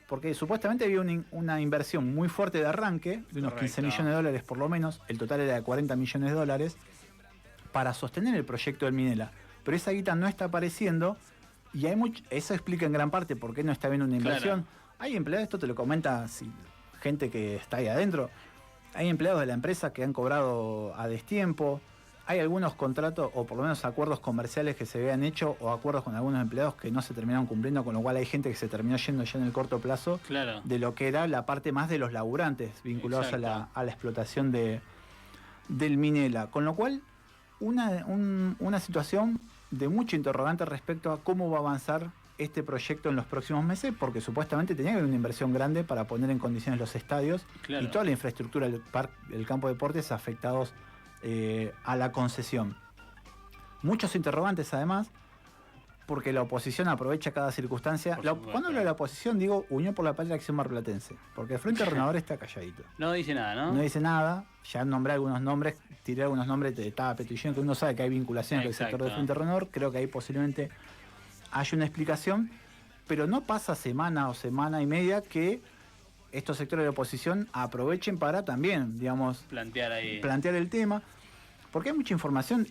[SPEAKER 10] porque supuestamente había una inversión muy fuerte de arranque, de unos 15 millones de dólares por lo menos, el total era de 40 millones de dólares, para sostener el proyecto del Minela. Pero esa guita no está apareciendo, y eso explica en gran parte por qué no está habiendo una inversión. Claro. Hay empleados, esto te lo comenta gente que está ahí adentro, hay empleados de la empresa que han cobrado a destiempo, hay algunos contratos o por lo menos acuerdos comerciales que se habían hecho o acuerdos con algunos empleados que no se terminaron cumpliendo, con lo cual hay gente que se terminó yendo ya en el corto plazo de lo que era la parte más de los laburantes vinculados a la explotación del Minela. Con lo cual, una situación de mucho interrogante respecto a cómo va a avanzar este proyecto en los próximos meses, porque supuestamente tenía que haber una inversión grande para poner en condiciones los estadios y toda la infraestructura del campo de deportes afectados a la concesión. Muchos interrogantes además, porque la oposición aprovecha cada circunstancia. Cuando hablo de la oposición digo Unión por la Patria, Acción Marplatense, porque el Frente Renovador está calladito.
[SPEAKER 6] No dice nada, ¿no?
[SPEAKER 10] No dice nada, ya nombré algunos nombres, tiré algunos nombres de Tape, Tuillén, que uno sabe que hay vinculación con el sector del Frente Renovador, creo que ahí posiblemente haya una explicación, pero no pasa semana o semana y media que estos sectores de oposición aprovechen para también, digamos, plantear el tema, porque hay mucha información,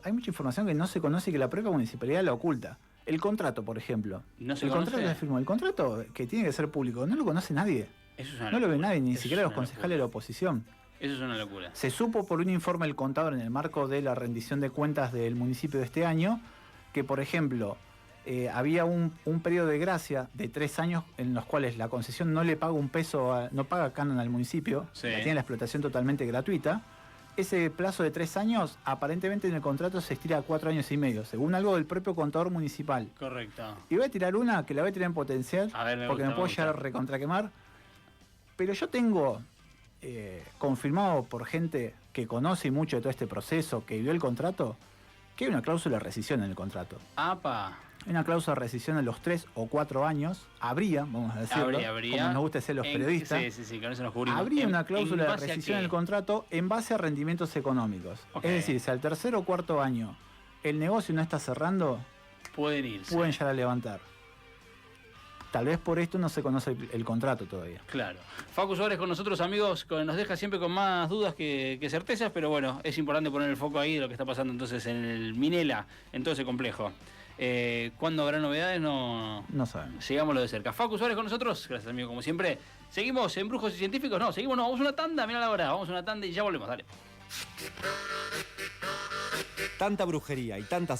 [SPEAKER 10] hay mucha información que no se conoce y que la propia municipalidad la oculta. El contrato, por ejemplo. Contrato se firmó. El contrato que tiene que ser público, no lo conoce nadie. No lo ve nadie, ni siquiera los concejales de la oposición.
[SPEAKER 6] Eso es una locura.
[SPEAKER 10] Se supo por un informe del contador en el marco de la rendición de cuentas del municipio de este año, que por ejemplo, había un periodo de gracia de 3 años en los cuales la concesión no le paga un peso, no paga canon al municipio, tiene la explotación totalmente gratuita. Ese plazo de 3 años, aparentemente en el contrato se estira a 4 años y medio, según algo del propio contador municipal.
[SPEAKER 6] Correcto.
[SPEAKER 10] Y voy a tirar una que la voy a tirar en potencial, porque me puedo llegar a recontraquemar. Pero yo tengo confirmado por gente que conoce mucho de todo este proceso, que vio el contrato, que hay una cláusula de rescisión en el contrato.
[SPEAKER 6] ¡Apa!
[SPEAKER 10] Hay una cláusula de rescisión a los 3 o 4 años. Habría, vamos a decirlo,
[SPEAKER 6] habría,
[SPEAKER 10] como nos gusta ser los periodistas.
[SPEAKER 6] Sí, con eso nos cubrimos.
[SPEAKER 10] Habría una cláusula de rescisión en el contrato en base a rendimientos económicos. Es decir, si al 3er o 4er año el negocio no está cerrando,
[SPEAKER 6] pueden irse.
[SPEAKER 10] Pueden llegar a levantar. tal vez por esto no se conoce el contrato todavía.
[SPEAKER 6] Claro. Facu Suárez con nosotros, amigos, nos deja siempre con más dudas que certezas, pero bueno, es importante poner el foco ahí de lo que está pasando entonces en el Minela, en todo ese complejo. ¿Cuándo habrá novedades? No
[SPEAKER 10] sabemos.
[SPEAKER 6] Sigámoslo de cerca. Facu Suárez con nosotros, gracias amigo, como siempre. Seguimos en Brujos y Científicos, vamos a una tanda, mira la hora, vamos a una tanda y ya volvemos, dale.
[SPEAKER 1] Tanta brujería y tantas